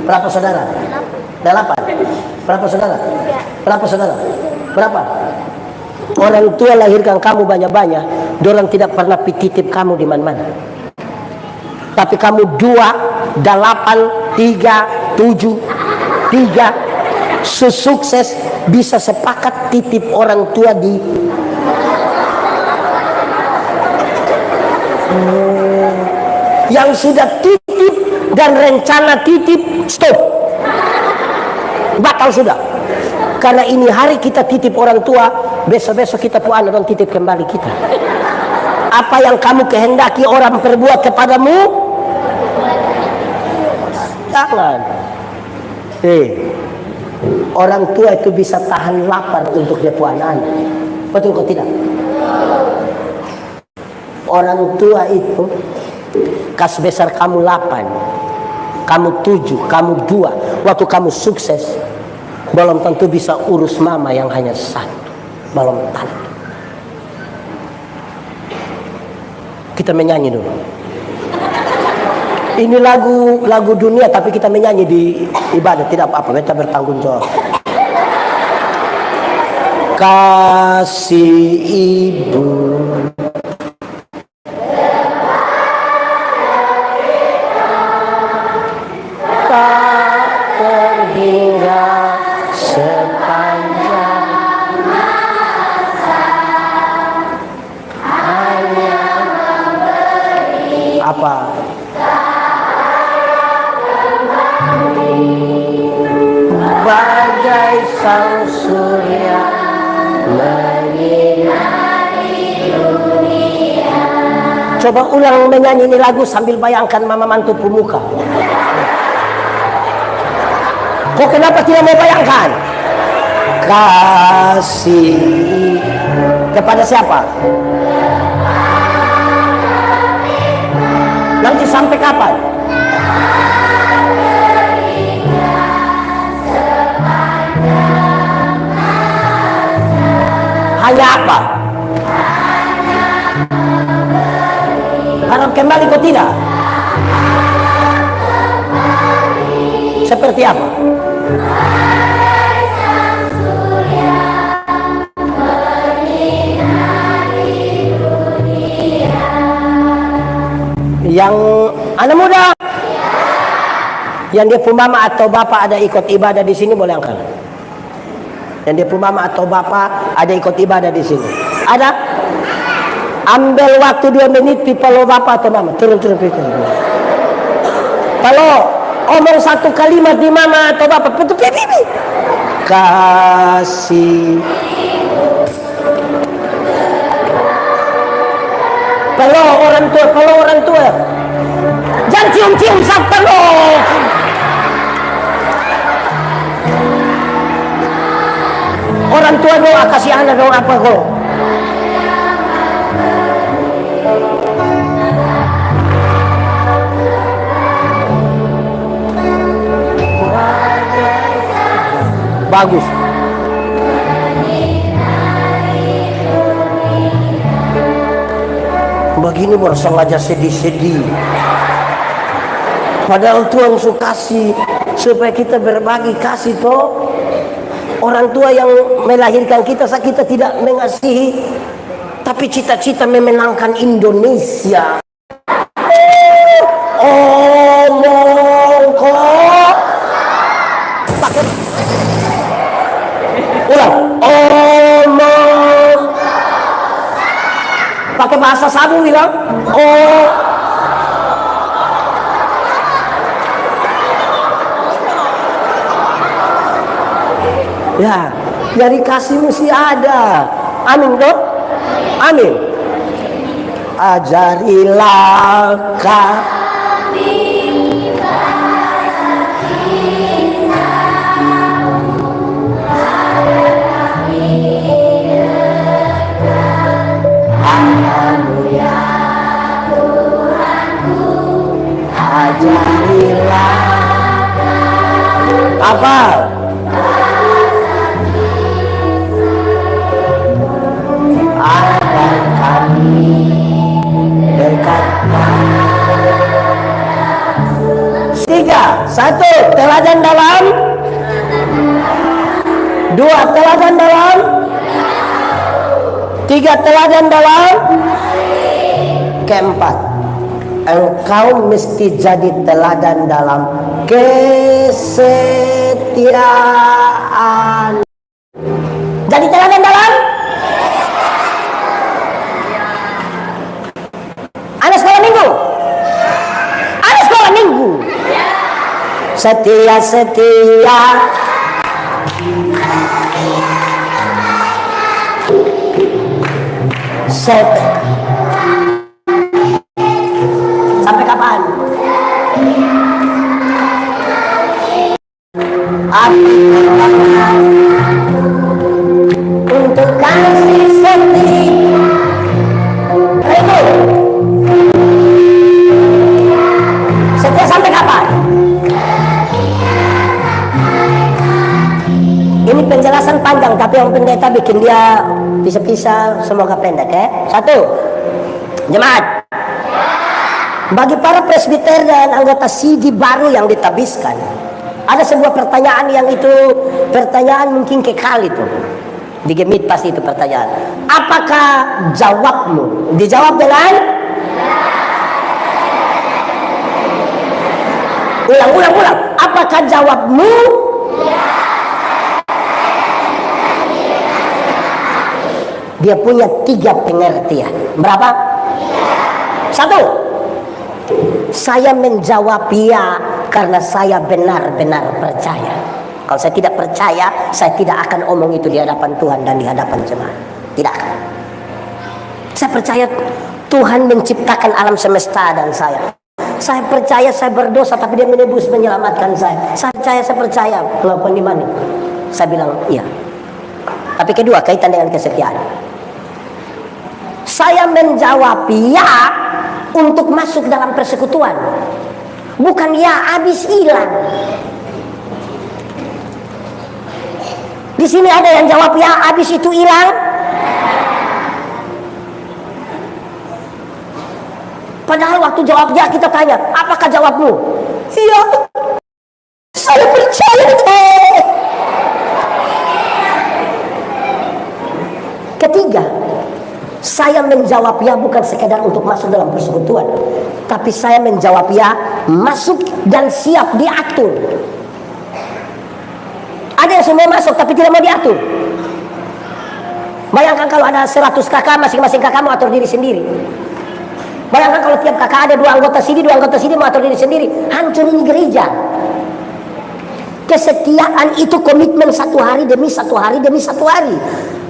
8. Berapa saudara? Berapa? Orang tua lahirkan kamu banyak-banyak, dorang tidak pernah titip kamu di mana-mana. Tapi kamu 2, 8, 3, 7, 3 sukses bisa sepakat titip orang tua di yang sudah titip dan rencana titip stop, batal sudah. Karena ini hari kita titip orang tua, besok-besok kita pu anak dan titip kembali kita. Apa yang kamu kehendaki orang perbuat kepadamu, jangan. Orang tua itu bisa tahan lapar untuk dia pu anak. Betul kok tidak? Orang tua itu kas besar kamu 8, kamu 7, kamu 2. Waktu kamu sukses, belum tentu bisa urus mama yang hanya 1. Belum tentu. Kita menyanyi dulu. Ini lagu dunia tapi kita menyanyi di ibadah, tidak apa-apa, kita bertanggung jawab. Kasih ibu tak terhingga sepanjang masa, hanya memberi apa? Bagai sang surya menyinari dunia. Coba ulang menyanyi ini lagu sambil bayangkan mama mantu pemuka. Kok kenapa tidak mau bayangkan? Kasih kepada siapa? Nanti sampai kapan? Hanya apa? Harap kembali kok tidak? Seperti apa? Yang anak muda, yang dia punya mama atau bapak ada ikut ibadah di sini boleh angkat. Yang dia punya mama atau bapak ada ikut ibadah di sini. Ada? Ambil waktu 2 menit people bapak atau mama. Turun. Kalau omong satu kalimat di mama atau bapak, betul pipi. Kasih. Kalau orang tua, jangan cium-cium sampai lo. Orang tua doa kasih anak doa apa kok? Bagus. Begini baru sengaja sedih-sedih. Padahal Tuhan suka kasih supaya kita berbagi kasih toh. Orang tua yang melahirkan kita tidak mengasihi, tapi cita-cita memenangkan Indonesia. Omong kok. Ulang. Omong. Pakai bahasa sabu bilang. Oh. Ya, dari kasih mesti ada. Amin dong. Amin. Ajarilah kami bahasa cintamu, haleluya Tuhanku, ajarilah apa? Agar kami dekat. 3, 1 teladan dalam, 2 teladan dalam, 3 teladan dalam, keempat engkau mesti jadi teladan dalam kesetiaan. Jadi teladan dalam anak sekolah minggu. Anak sekolah minggu. Setia. Sampai kapan? Untuk kasih setia. Setia sampai kapan? Ini penjelasan panjang, tapi yang pendeta bikin dia pisah-pisah, semoga pendek ya. 1, jemaat. Bagi para presbiter dan anggota CD baru yang ditabiskan, ada sebuah pertanyaan yang itu pertanyaan mungkin kekal itu. Di Gemit pasti itu pertanyaan. Apakah jawabmu? Dijawab dengan ulang. Apakah jawabmu? Dia punya 3 pengertian. Berapa? 1. Saya menjawab ya karena saya benar-benar percaya. Kalau saya tidak percaya, saya tidak akan omong itu di hadapan Tuhan dan di hadapan jemaat. Tidak akan. Saya percaya Tuhan menciptakan alam semesta dan saya. Saya percaya saya berdosa tapi dia menebus menyelamatkan saya. Saya percaya walaupun di mana. Saya bilang iya. Tapi kedua kaitan dengan kesetiaan. Saya menjawab ya untuk masuk dalam persekutuan. Bukan ya habis hilang. Di sini ada yang jawab ya habis itu hilang. Padahal waktu jawab ya kita tanya, apakah jawabmu? Iya. Saya percaya. Ketiga, saya menjawab ya bukan sekedar untuk masuk dalam persekutuan, tapi saya menjawab ya masuk dan siap diatur. Ada yang semua masuk tapi tidak mau diatur. Bayangkan kalau ada 100 kakak, masing-masing kakak mau atur diri sendiri. Bayangkan kalau tiap kakak ada 2 anggota sini, 2 anggota sini mau atur diri sendiri. Hancur ini gereja. Kesetiaan itu komitmen 1 hari demi 1 hari demi 1 hari.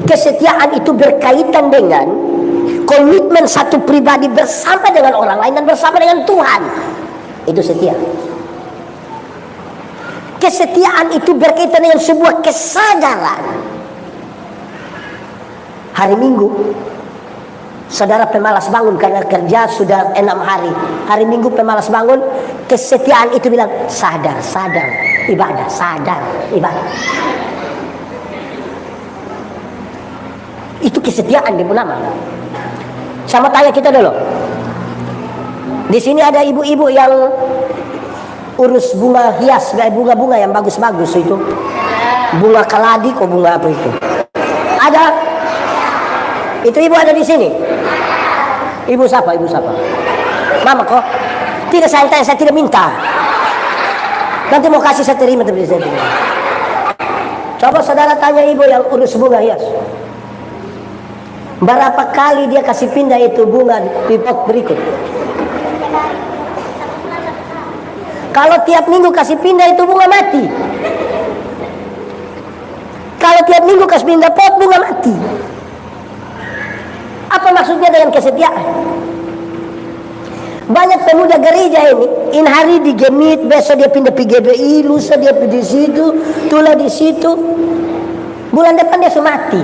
Kesetiaan itu berkaitan dengan komitmen satu pribadi bersama dengan orang lain dan bersama dengan Tuhan. Itu setia. Kesetiaan itu berkaitan dengan sebuah kesadaran. Hari Minggu, saudara pemalas bangun karena kerja sudah 6 hari. Hari Minggu pemalas bangun, kesetiaan itu bilang sadar ibadah, sadar ibadah. Itu kesetiaan di nama. Sama tanya kita dulu. Di sini ada ibu-ibu yang urus bunga hias, bunga-bunga yang bagus-bagus itu. Bunga keladi kok bunga apa itu? Ada? Itu ibu ada di sini? Ibu siapa? Mama kok? Tidak saya tanya, saya tidak minta. Nanti mau kasih saya terima tapi saya tidak. Coba saudara tanya ibu yang urus bunga hias. Berapa kali dia kasih pindah itu bunga di pot berikut? Kalau tiap minggu kasih pindah itu bunga mati. Kalau tiap minggu kasih pindah pot bunga mati. Apa maksudnya dengan kesetiaan? Banyak pemuda gereja ini hari di Gemit, besok dia pindah ke GBI, lusa dia di situ, tula di situ. Bulan depan dia mati.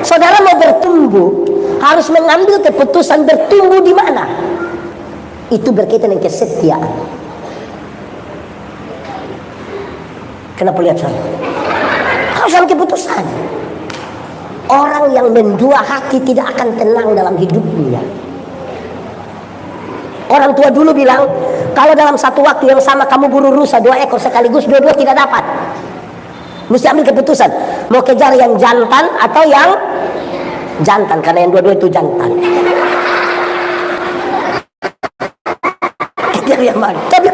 Saudara mau bertumbuh, harus mengambil keputusan bertumbuh di mana? Itu berkaitan dengan kesetiaan. Kenapa lihat saya? Harus ambil keputusan. Orang yang mendua hati tidak akan tenang dalam hidupnya. Orang tua dulu bilang, kalau dalam satu waktu yang sama kamu buru rusa 2 ekor sekaligus, dua-dua tidak dapat. Mesti ambil keputusan, mau kejar yang jantan atau yang jantan, karena yang dua-dua itu jantan. Kejar yang mana? Tapi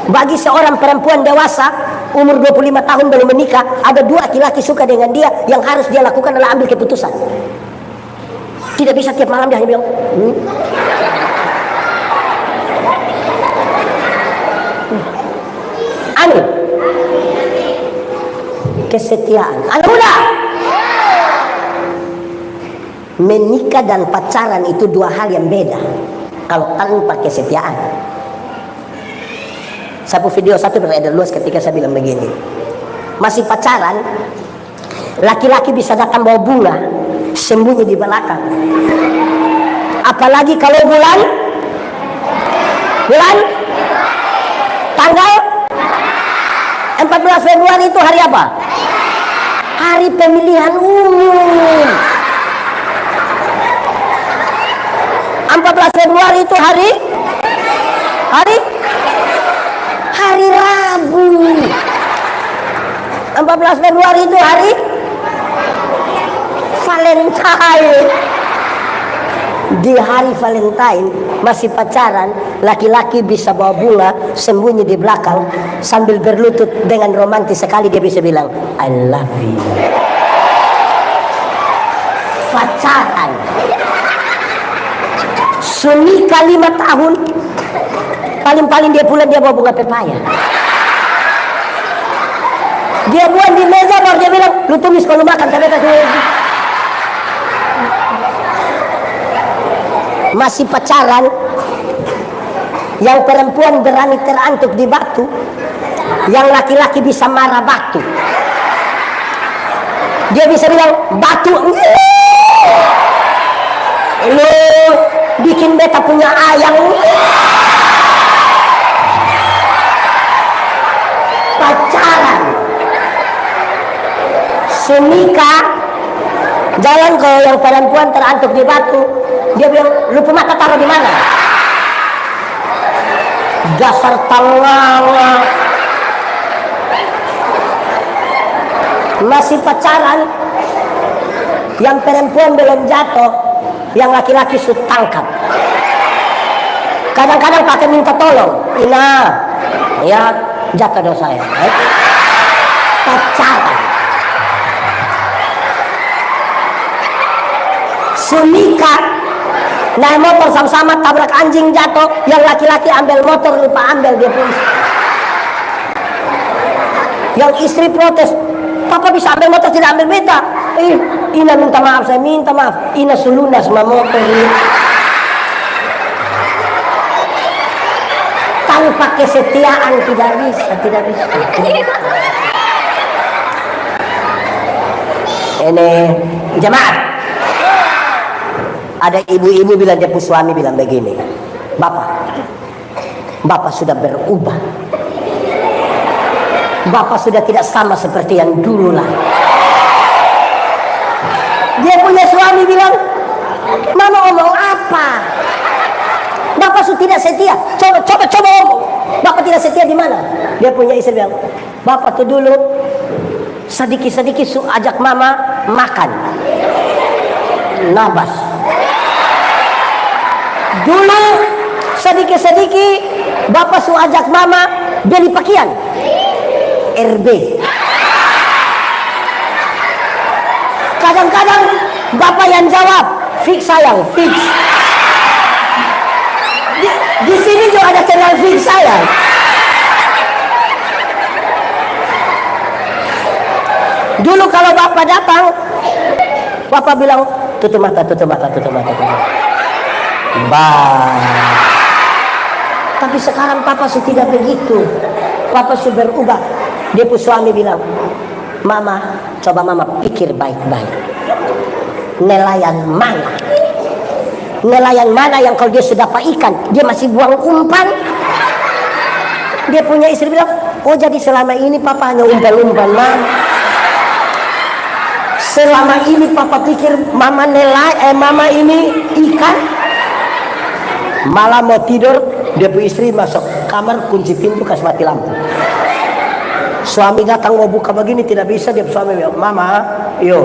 bagi seorang perempuan dewasa umur 25 tahun belum menikah, ada 2 laki-laki suka dengan dia, yang harus dia lakukan adalah ambil keputusan. Tidak bisa tiap malam dia hanya bilang amin. Kesetiaan. Anak muda, menikah dan pacaran itu 2 hal yang beda kalau tanpa kesetiaan. Saya video satu beredar luas ketika saya bilang begini, masih pacaran, laki-laki bisa datang bawa bunga sembunyi di belakang. Apalagi kalau bulan tanggal 14 Februari itu hari apa? Hari pemilihan umum. 14 Februari itu hari Rabu. 14 Februari itu hari Valentine. Di hari Valentine masih pacaran, laki-laki bisa bawa bunga sembunyi di belakang sambil berlutut dengan romantis sekali, dia bisa bilang I love you. Pacaran. Sunika 5 tahun, paling-paling dia pulang dia bawa bunga pepaya. Dia buat di meja baru dia bilang, lu tumis kalau makan tapi kasih. Masih pacaran, yang perempuan berani terantuk di batu, yang laki-laki bisa marah batu. Dia bisa bilang batu, lu bikin beta punya ayam. Pacaran. Sunika jalan ke yang perempuan terantuk di batu, dia bilang lu mata taruh di mana? Dasar tangala. Masih pacaran, yang perempuan belum jatuh, yang laki-laki sudah tangkap. Kadang-kadang pakai minta tolong, Ina, ya jatuh dosa saya. Pacaran. Sunika naik motor sama-sama tabrak anjing jatuh, yang laki-laki ambil motor lupa ambil dia pun. Yang istri protes, papa bisa ambil motor tidak ambil beta. Ina minta maaf, saya minta maaf. Ina sulunas sama motor ini. Tanpa kesetiaan tidak bisa. Ini jemaat. Ada ibu-ibu bilang, dia suami bilang begini, Bapak sudah berubah. Bapak sudah tidak sama seperti yang dulu lah. Dia punya suami bilang, Mama ngomong apa? Bapak sudah tidak setia. Coba. Bapak tidak setia di mana? Dia punya istri bilang, Bapak tuh dulu sedikit-sedikit ajak Mama makan. Nabas. Dulu sedikit-sedikit Bapak suruh ajak Mama beli pakaian RB. Kadang-kadang Bapak yang jawab, fix sayang, fix. Di sini juga ada channel fix sayang. Dulu kalau Bapak datang, Bapak bilang, tutup mata. Tapi sekarang Papa sudah tidak begitu. Papa sudah berubah. Dia pun suami bilang, Mama, coba Mama pikir baik-baik. Nelayan mana yang kalau dia sudah dapat ikan, dia masih buang umpan? Dia punya istri bilang, oh jadi selama ini Papa hanya umpan-umpan Mama. Selama ini Papa pikir Mama Mama ini ikan. Malam mau tidur, dia punya istri masuk kamar, kunci pintu, kasih mati lampu. Suami datang mau buka begini tidak bisa, dia suami bilang, Mama, yo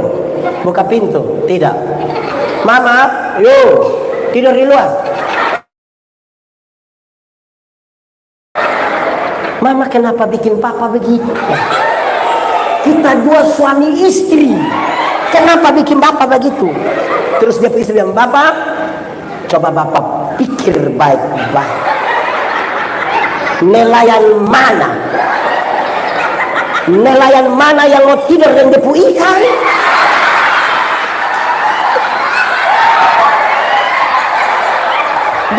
buka pintu. Tidak. Mama, yo tidur di luar. Mama kenapa bikin Papa begitu? Kita dua suami istri, kenapa bikin Bapak begitu? Terus dia punya istri bilang, Bapak, coba Bapak pikir baik-baik. Nelayan mana yang mau tidur dan depu ikan?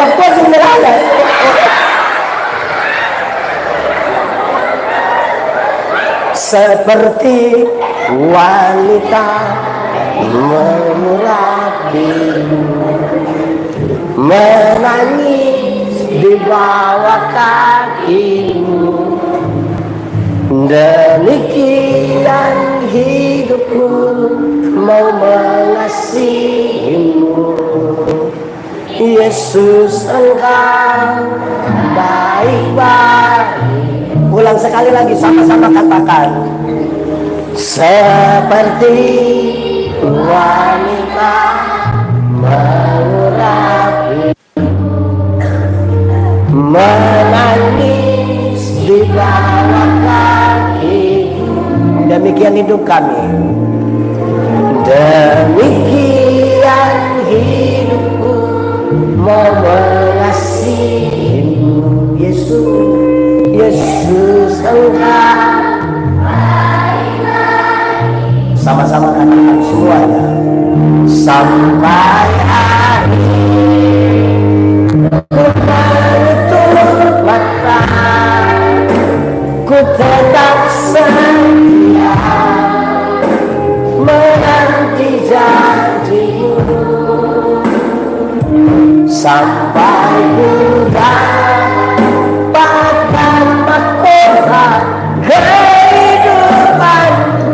Dokter nelayan. Seperti wanita menyurat biru, menangis di bawah kakimu. Demikian hidupku mau mengasihimu. Yesus Engkau baik-baik. Ulang sekali lagi, sama-sama katakan. Seperti wanita mengurapi, menangis di bawah kaki. Demikian hidup kami, demikian hidupku, mau mengasihimu. Yesus, Yesus Engkau. Sama-sama katakan semuanya. Sampai akhir ku menutup mata, ku tetap setia menanti janjimu, sampai ku dapatkan mahkota kehidupanku.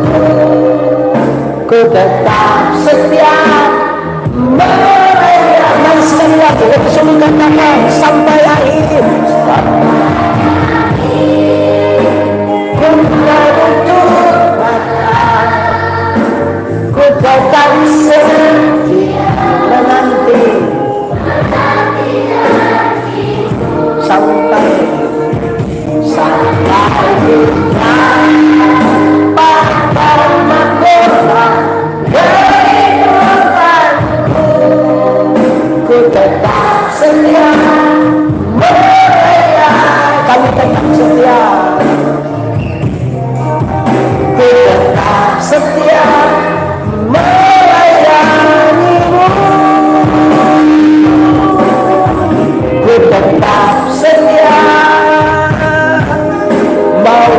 Ku tetap setia merayakan setia. Kita semua katakan sampai akhir. Ku menutup mata, ku tetap setia menanti sampai dapatkan mahkota kehidupanku. Ku tetap setia merayakan. Kami tetap setia. Ku tetap setia melayanimu. Ku tetap setia mau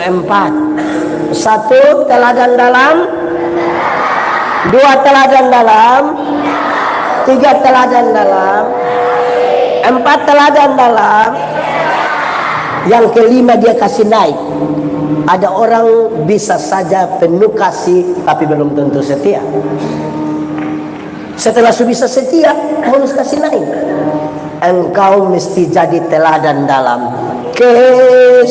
Empat. Satu, teladan dalam. Dua, teladan dalam. Tiga, teladan dalam. Empat, teladan dalam. Yang kelima, dia kasih naik. Ada orang bisa saja penuh kasih tapi belum tentu setia. Setelah bisa setia, harus kasih naik. Engkau mesti jadi teladan dalam kesucian.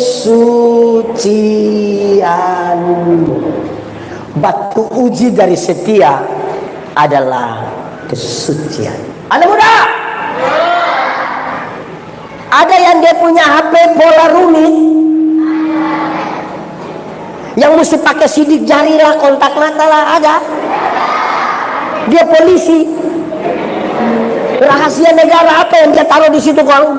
Batu uji dari setia adalah kesucian. Anak muda, ada yang dia punya HP pola rumit, yang mesti pakai sidik jari lah, kontak mata lah, ada. Dia polisi, rahasia negara apa yang dia taruh di situ kalau?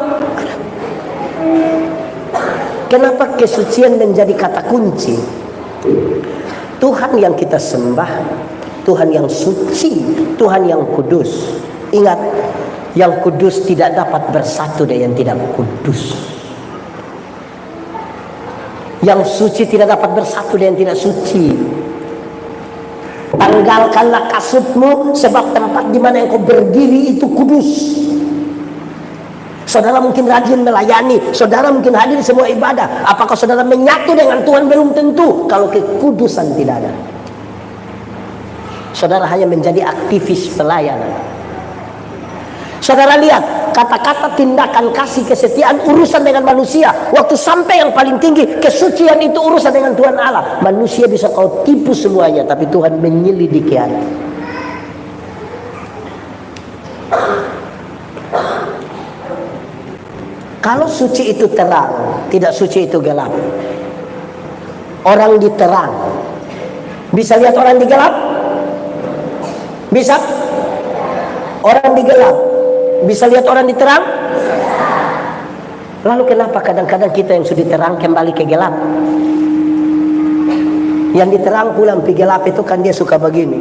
Kenapa kesucian menjadi kata kunci? Tuhan yang kita sembah, Tuhan yang suci, Tuhan yang kudus. Ingat, yang kudus tidak dapat bersatu dengan yang tidak kudus. Yang suci tidak dapat bersatu dengan yang tidak suci. Tanggalkanlah kasutmu, sebab tempat di mana engkau berdiri itu kudus. Saudara mungkin rajin melayani, saudara mungkin hadir di semua ibadah. Apakah saudara menyatu dengan Tuhan? Belum tentu, kalau kekudusan tidak ada. Saudara hanya menjadi aktivis pelayanan. Saudara lihat, kata-kata, tindakan, kasih, kesetiaan urusan dengan manusia. Waktu sampai yang paling tinggi, kesucian itu urusan dengan Tuhan Allah. Manusia bisa kau tipu semuanya, tapi Tuhan menyelidiki hati. Kalau suci itu terang, tidak suci itu gelap. Orang diterang bisa lihat orang digelap? Bisa? Orang digelap bisa lihat orang diterang? Lalu kenapa kadang-kadang kita yang sudah diterang kembali ke gelap? Yang diterang pulang pergi gelap itu kan dia suka begini.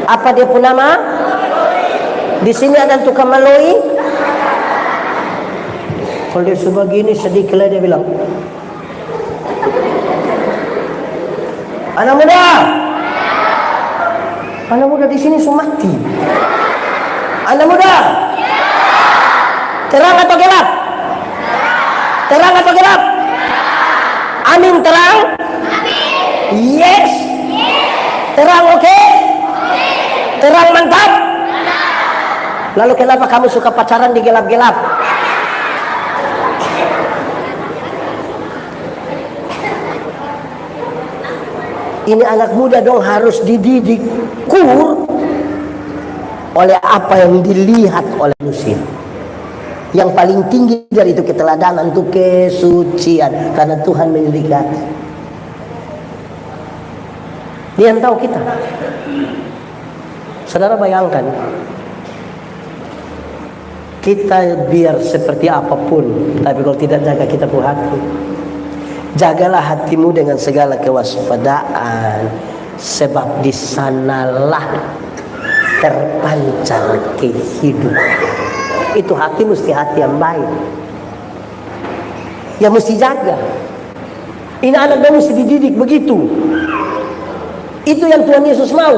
Apa dia pun nama? Di sini ada tukang maloi. Kalau dia suka begini sedikit lah dia bilang, anak muda di sini sudah mati. Anak muda, terang atau gelap? Terang atau gelap? Amin, terang? Yes. Terang, oke? Terang, mantap? Lalu kenapa kamu suka pacaran di gelap-gelap? Ini anak muda dong harus dididik kur oleh apa yang dilihat oleh manusia. Yang paling tinggi dari itu keteladanan, itu kesucian, karena Tuhan memiliki hati. Dia yang tahu kita. Saudara bayangkan, kita biar seperti apapun, tapi kalau tidak jaga kita punya hati, jagalah hatimu dengan segala kewaspadaan, sebab di sanalah terpancar kehidupan. Itu hati mesti hati yang baik, ya mesti jaga. Ini anak mesti dididik begitu. Itu yang Tuhan Yesus mau.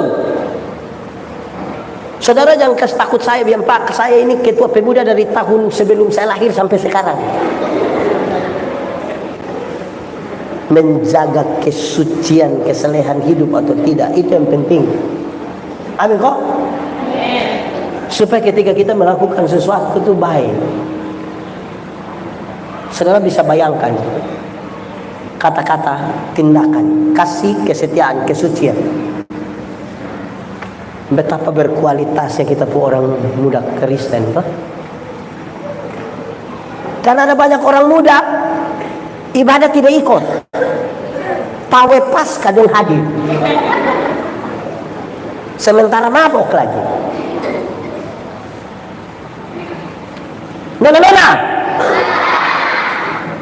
Saudara jangan kasih takut saya, biar Pak, saya ini ketua pemuda dari tahun sebelum saya lahir sampai sekarang. Menjaga kesucian, kesalehan hidup atau tidak, itu yang penting. Amin kok? Supaya ketika kita melakukan sesuatu itu baik. Saudara bisa bayangkan kata-kata, tindakan, kasih, kesetiaan, kesucian. Betapa berkualitasnya kita pun orang muda Kristen, toh? Karena ada banyak orang muda ibadah tidak ikut, pawe pas kadang hadir, sementara mabok lagi. Nona,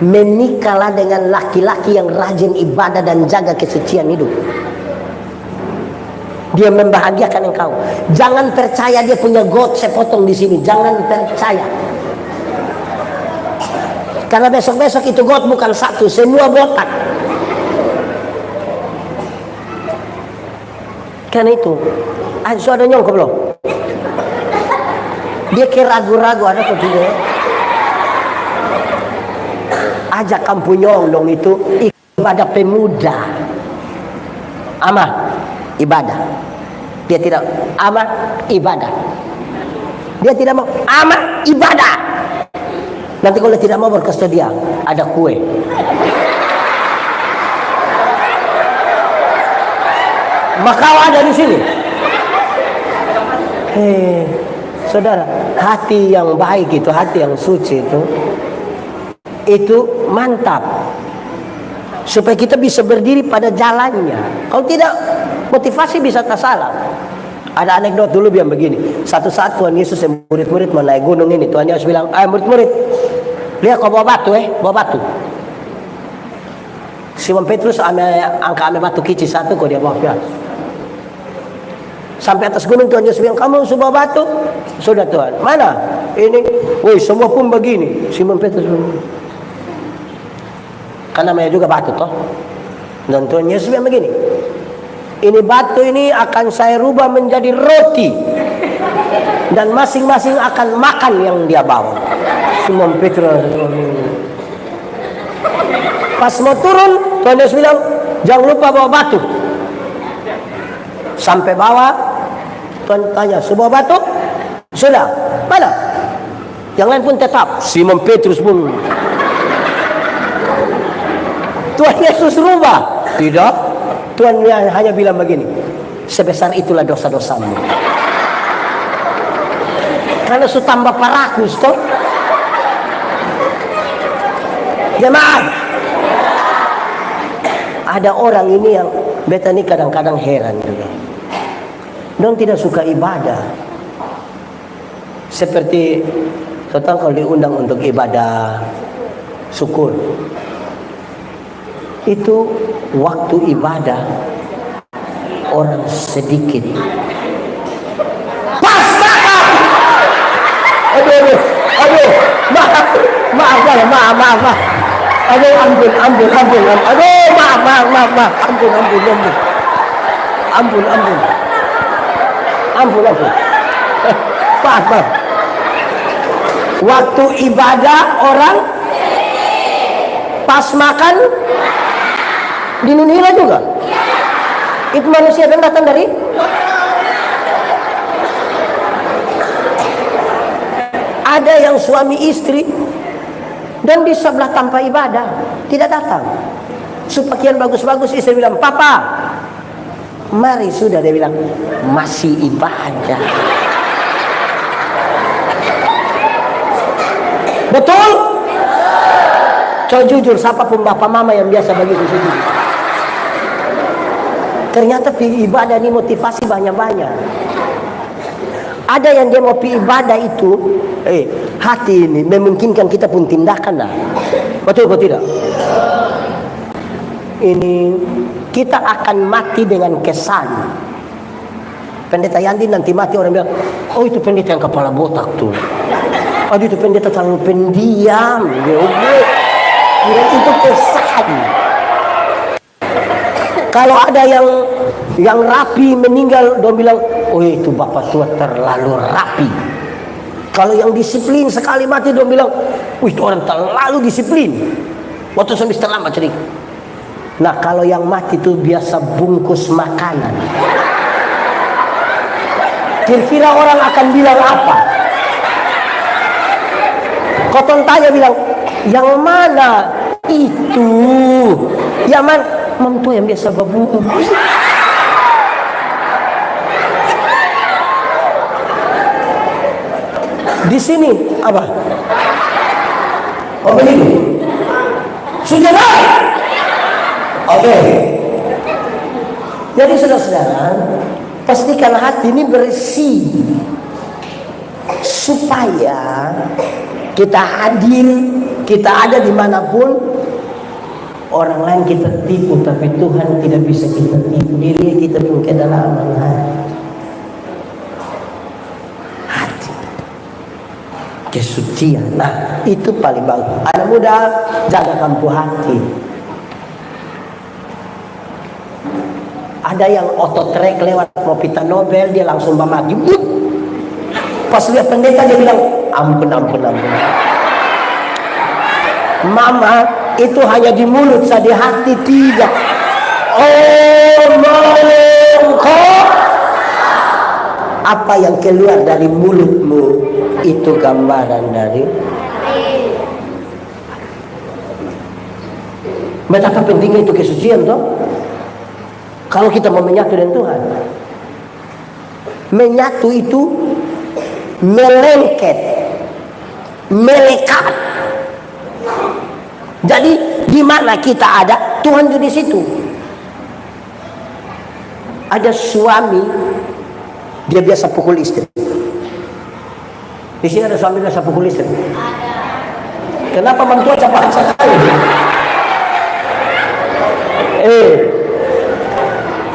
menikahlah dengan laki-laki yang rajin ibadah dan jaga kesucian hidup. Dia membahagiakan engkau. Jangan percaya dia punya got sepotong di sini. Jangan percaya. Karena besok-besok itu got bukan satu, semua botak. Karena itu, ada nyongkok belum? Dia kira ragu-ragu ada atau tidak. Ajak kampung Nyong itu ibadah pemuda. Amah ibadah. Dia tidak amah ibadah. Dia tidak mau amah ibadah. Nanti kalau tidak mau berkata dia ada kue. Maka ada di sini. Saudara, hati yang baik itu, hati yang suci itu mantap. Supaya kita bisa berdiri pada jalannya. Kalau tidak, motivasi bisa tersalah. Ada anekdot dulu yang begini. Satu saat Tuhan Yesus yang murid-murid mau naik gunung ini, Tuhan Yesus bilang, murid-murid, lihat kau bawa batu, bawa batu. Simon Petrus angka batu kecil satu, kau dia bawa piala. Sampai atas gunung Tuhan Yesus bilang, kamu sudah bawa batu? Sudah Tuhan. Mana? Ini. Woi, semua pun begini. Simon Petrus begini. Karena namanya juga batu toh. Dan Tuhan Yesus bilang begini, ini batu ini akan saya rubah menjadi roti, dan masing-masing akan makan yang dia bawa. Simon Petrus. Pas mau turun, Tuhan Yesus bilang, jangan lupa bawa batu. Sampai bawah, Tuhan tanya, sudah batu? Sudah. Mana? Yang lain pun tetap. Simon Petrus pun. Tuhan Yesus rubah. Tidak. Tuhan hanya bilang begini, sebesar itulah dosa-dosamu. Karena sudah tambah parakus toh. Jemaat, ada orang ini yang beta ini kadang-kadang heran juga. Don tidak suka ibadah. Seperti tentang kalau diundang untuk ibadah syukur, itu waktu ibadah orang sedikit. Pas makan. Aduh, maaf. Aduh, ampun. Aduh, maaf. Ampun. Maaf. Waktu ibadah orang pas makan Di Ninila juga? Itu manusia dan datang dari? Ada yang suami istri dan di sebelah tanpa ibadah, tidak datang. Sepakian bagus-bagus, istri bilang, "Papa, mari." Sudah, dia bilang, "Masih ibadah." Betul? Coba jujur, siapapun bapak mama yang biasa begitu jujur. Ternyata pilih ibadah ini motivasi banyak-banyak. Ada yang dia mau pilih ibadah itu, hati ini memungkinkan kita pun tindakan lah. Betul atau tidak? Ini kita akan mati dengan kesan. Pendeta Yandi nanti mati, orang bilang, "Oh, itu pendeta yang kepala botak tuh. Oh, itu pendeta terlalu pendiam." Itu kesan. Kalau ada yang rapi meninggal, dia bilang, "Oh, itu bapak tua terlalu rapi." Kalau yang disiplin sekali mati, dia bilang, itu orang terlalu disiplin. Waktu sampai terlambat cerita. Nah, kalau yang mati itu biasa bungkus makanan. Kira-kira orang akan bilang apa? Koton tanya bilang, "Yang mana itu? Yang mana?" Mantu yang biasa berbungkus. Di sini apa? Oh, begitu. Sudah. Oke. Jadi saudara-saudara, pastikan hati ini bersih supaya kita hadir, kita ada dimanapun. Orang lain kita tipu, tapi Tuhan tidak bisa kita tipu. Diri kita pun kedalaman hati, kesucian. Nah, itu paling bagus. Anak muda, jaga kampu hati. Ada yang ototrek lewat Provita Nobel, dia langsung mati. Pas lihat pendeta dia bilang, ampun. Mama, itu hanya di mulut, di hati tidak. Apa yang keluar dari mulutmu itu gambaran dari. Betapa pentingnya itu kesucian toh. Kalau kita mau menyatu dengan Tuhan, menyatu itu melengket, melekat. Jadi di mana kita ada, Tuhan juga di situ. Ada suami, dia biasa pukul istri. Di sini ada suami biasa pukul istri. Kenapa mentua cepat sekali?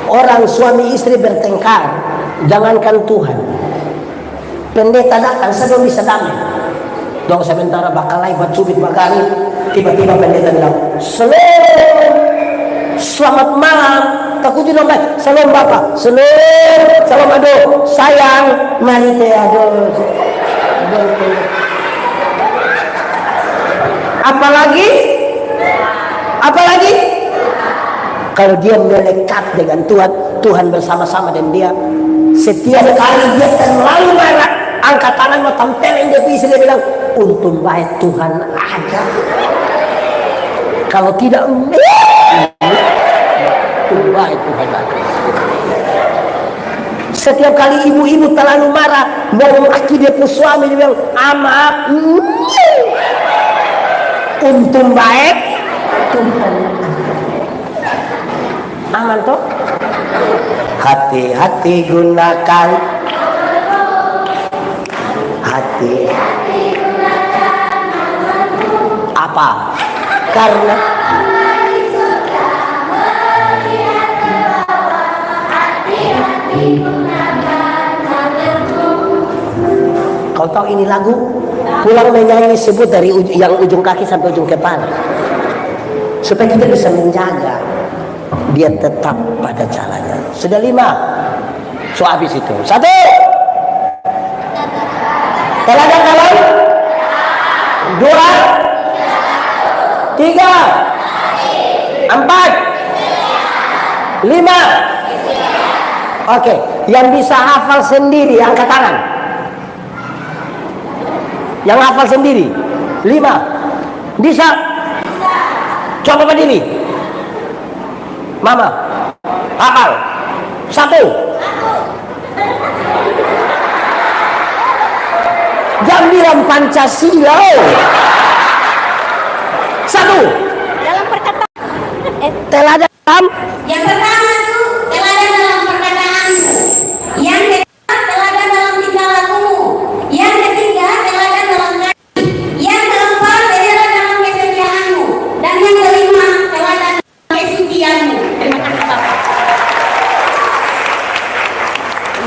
Orang suami istri bertengkar, jangankan Tuhan. Pendeta datang, saya belum bisa damai. Dong sementara bakalai bacubit bagani, tiba-tiba pendeta bilang, selamat malam. Takut juga baik, salam bapak, salam aduh, sayang, mari teh aduh. Apalagi? Kalau dia melekat dengan Tuhan, Tuhan bersama-sama dengan dia. Setiap kali dia terlalu marah, angkat tangan mau tempelin dia istri, dia bilang, untung baik Tuhan ada. Kalau tidak, untung baik Tuhan ada. Setiap kali ibu-ibu terlalu marah, mau maki dia pun suami, dia bilang, maaf, untung baik Tuhan ada. Aman toh? Hati-hati gunakan. Hati-hati gunakan. Apa? Karena kau tahu ini lagu? Pulang menyanyi sebut dari yang ujung kaki sampai ujung kepala, supaya kita bisa menjaga dia tetap pada jalannya. Sudah 5. So habis itu 1. Teladan dalam 2, 3, 4, 5. Oke, yang bisa hafal sendiri angkat tangan. Yang hafal sendiri 5. Bisa? Coba berdiri. Mama hafal 1. Gambiran Pancasila 1. Dalam perkataan. Teladan. Yang pertama tuh teladan dalam perkataanmu. Yang kedua teladan dalam tingkah lakumu. Yang ketiga teladan dalam hati. Yang keempat teladan dalam kesetiaanmu. Dan yang kelima teladan dalam kesucianmu. Terima kasih Bapak.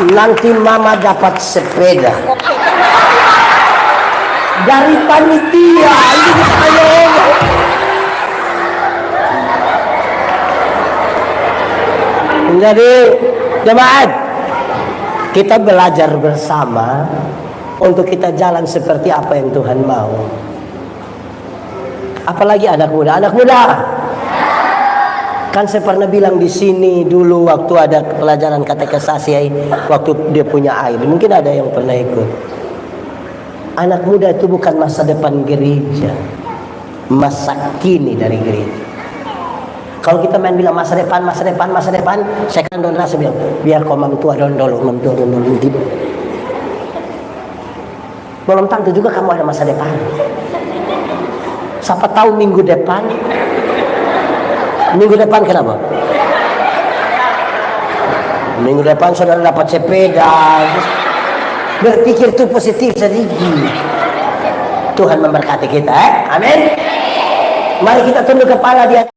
Nanti mama dapat sepeda dari panitia. Ini saya. Jadi jemaat, kita belajar bersama untuk kita jalan seperti apa yang Tuhan mau. Apalagi anak muda. Anak muda, kan saya pernah bilang di sini dulu waktu ada pelajaran katekisasi, waktu dia punya air. Mungkin ada yang pernah ikut. Anak muda itu bukan masa depan gereja, masa kini dari gereja. Kalau kita main bilang masa depan, saya kan don rasa bilang, biar kau mamtua dondol. Belum tentu juga kamu ada masa depan. Siapa tahu minggu depan kenapa? Minggu depan saudara dapat sepeda. Berpikir itu positif sedikit. Tuhan memberkati kita, amin. Mari kita tunduk kepala di atas.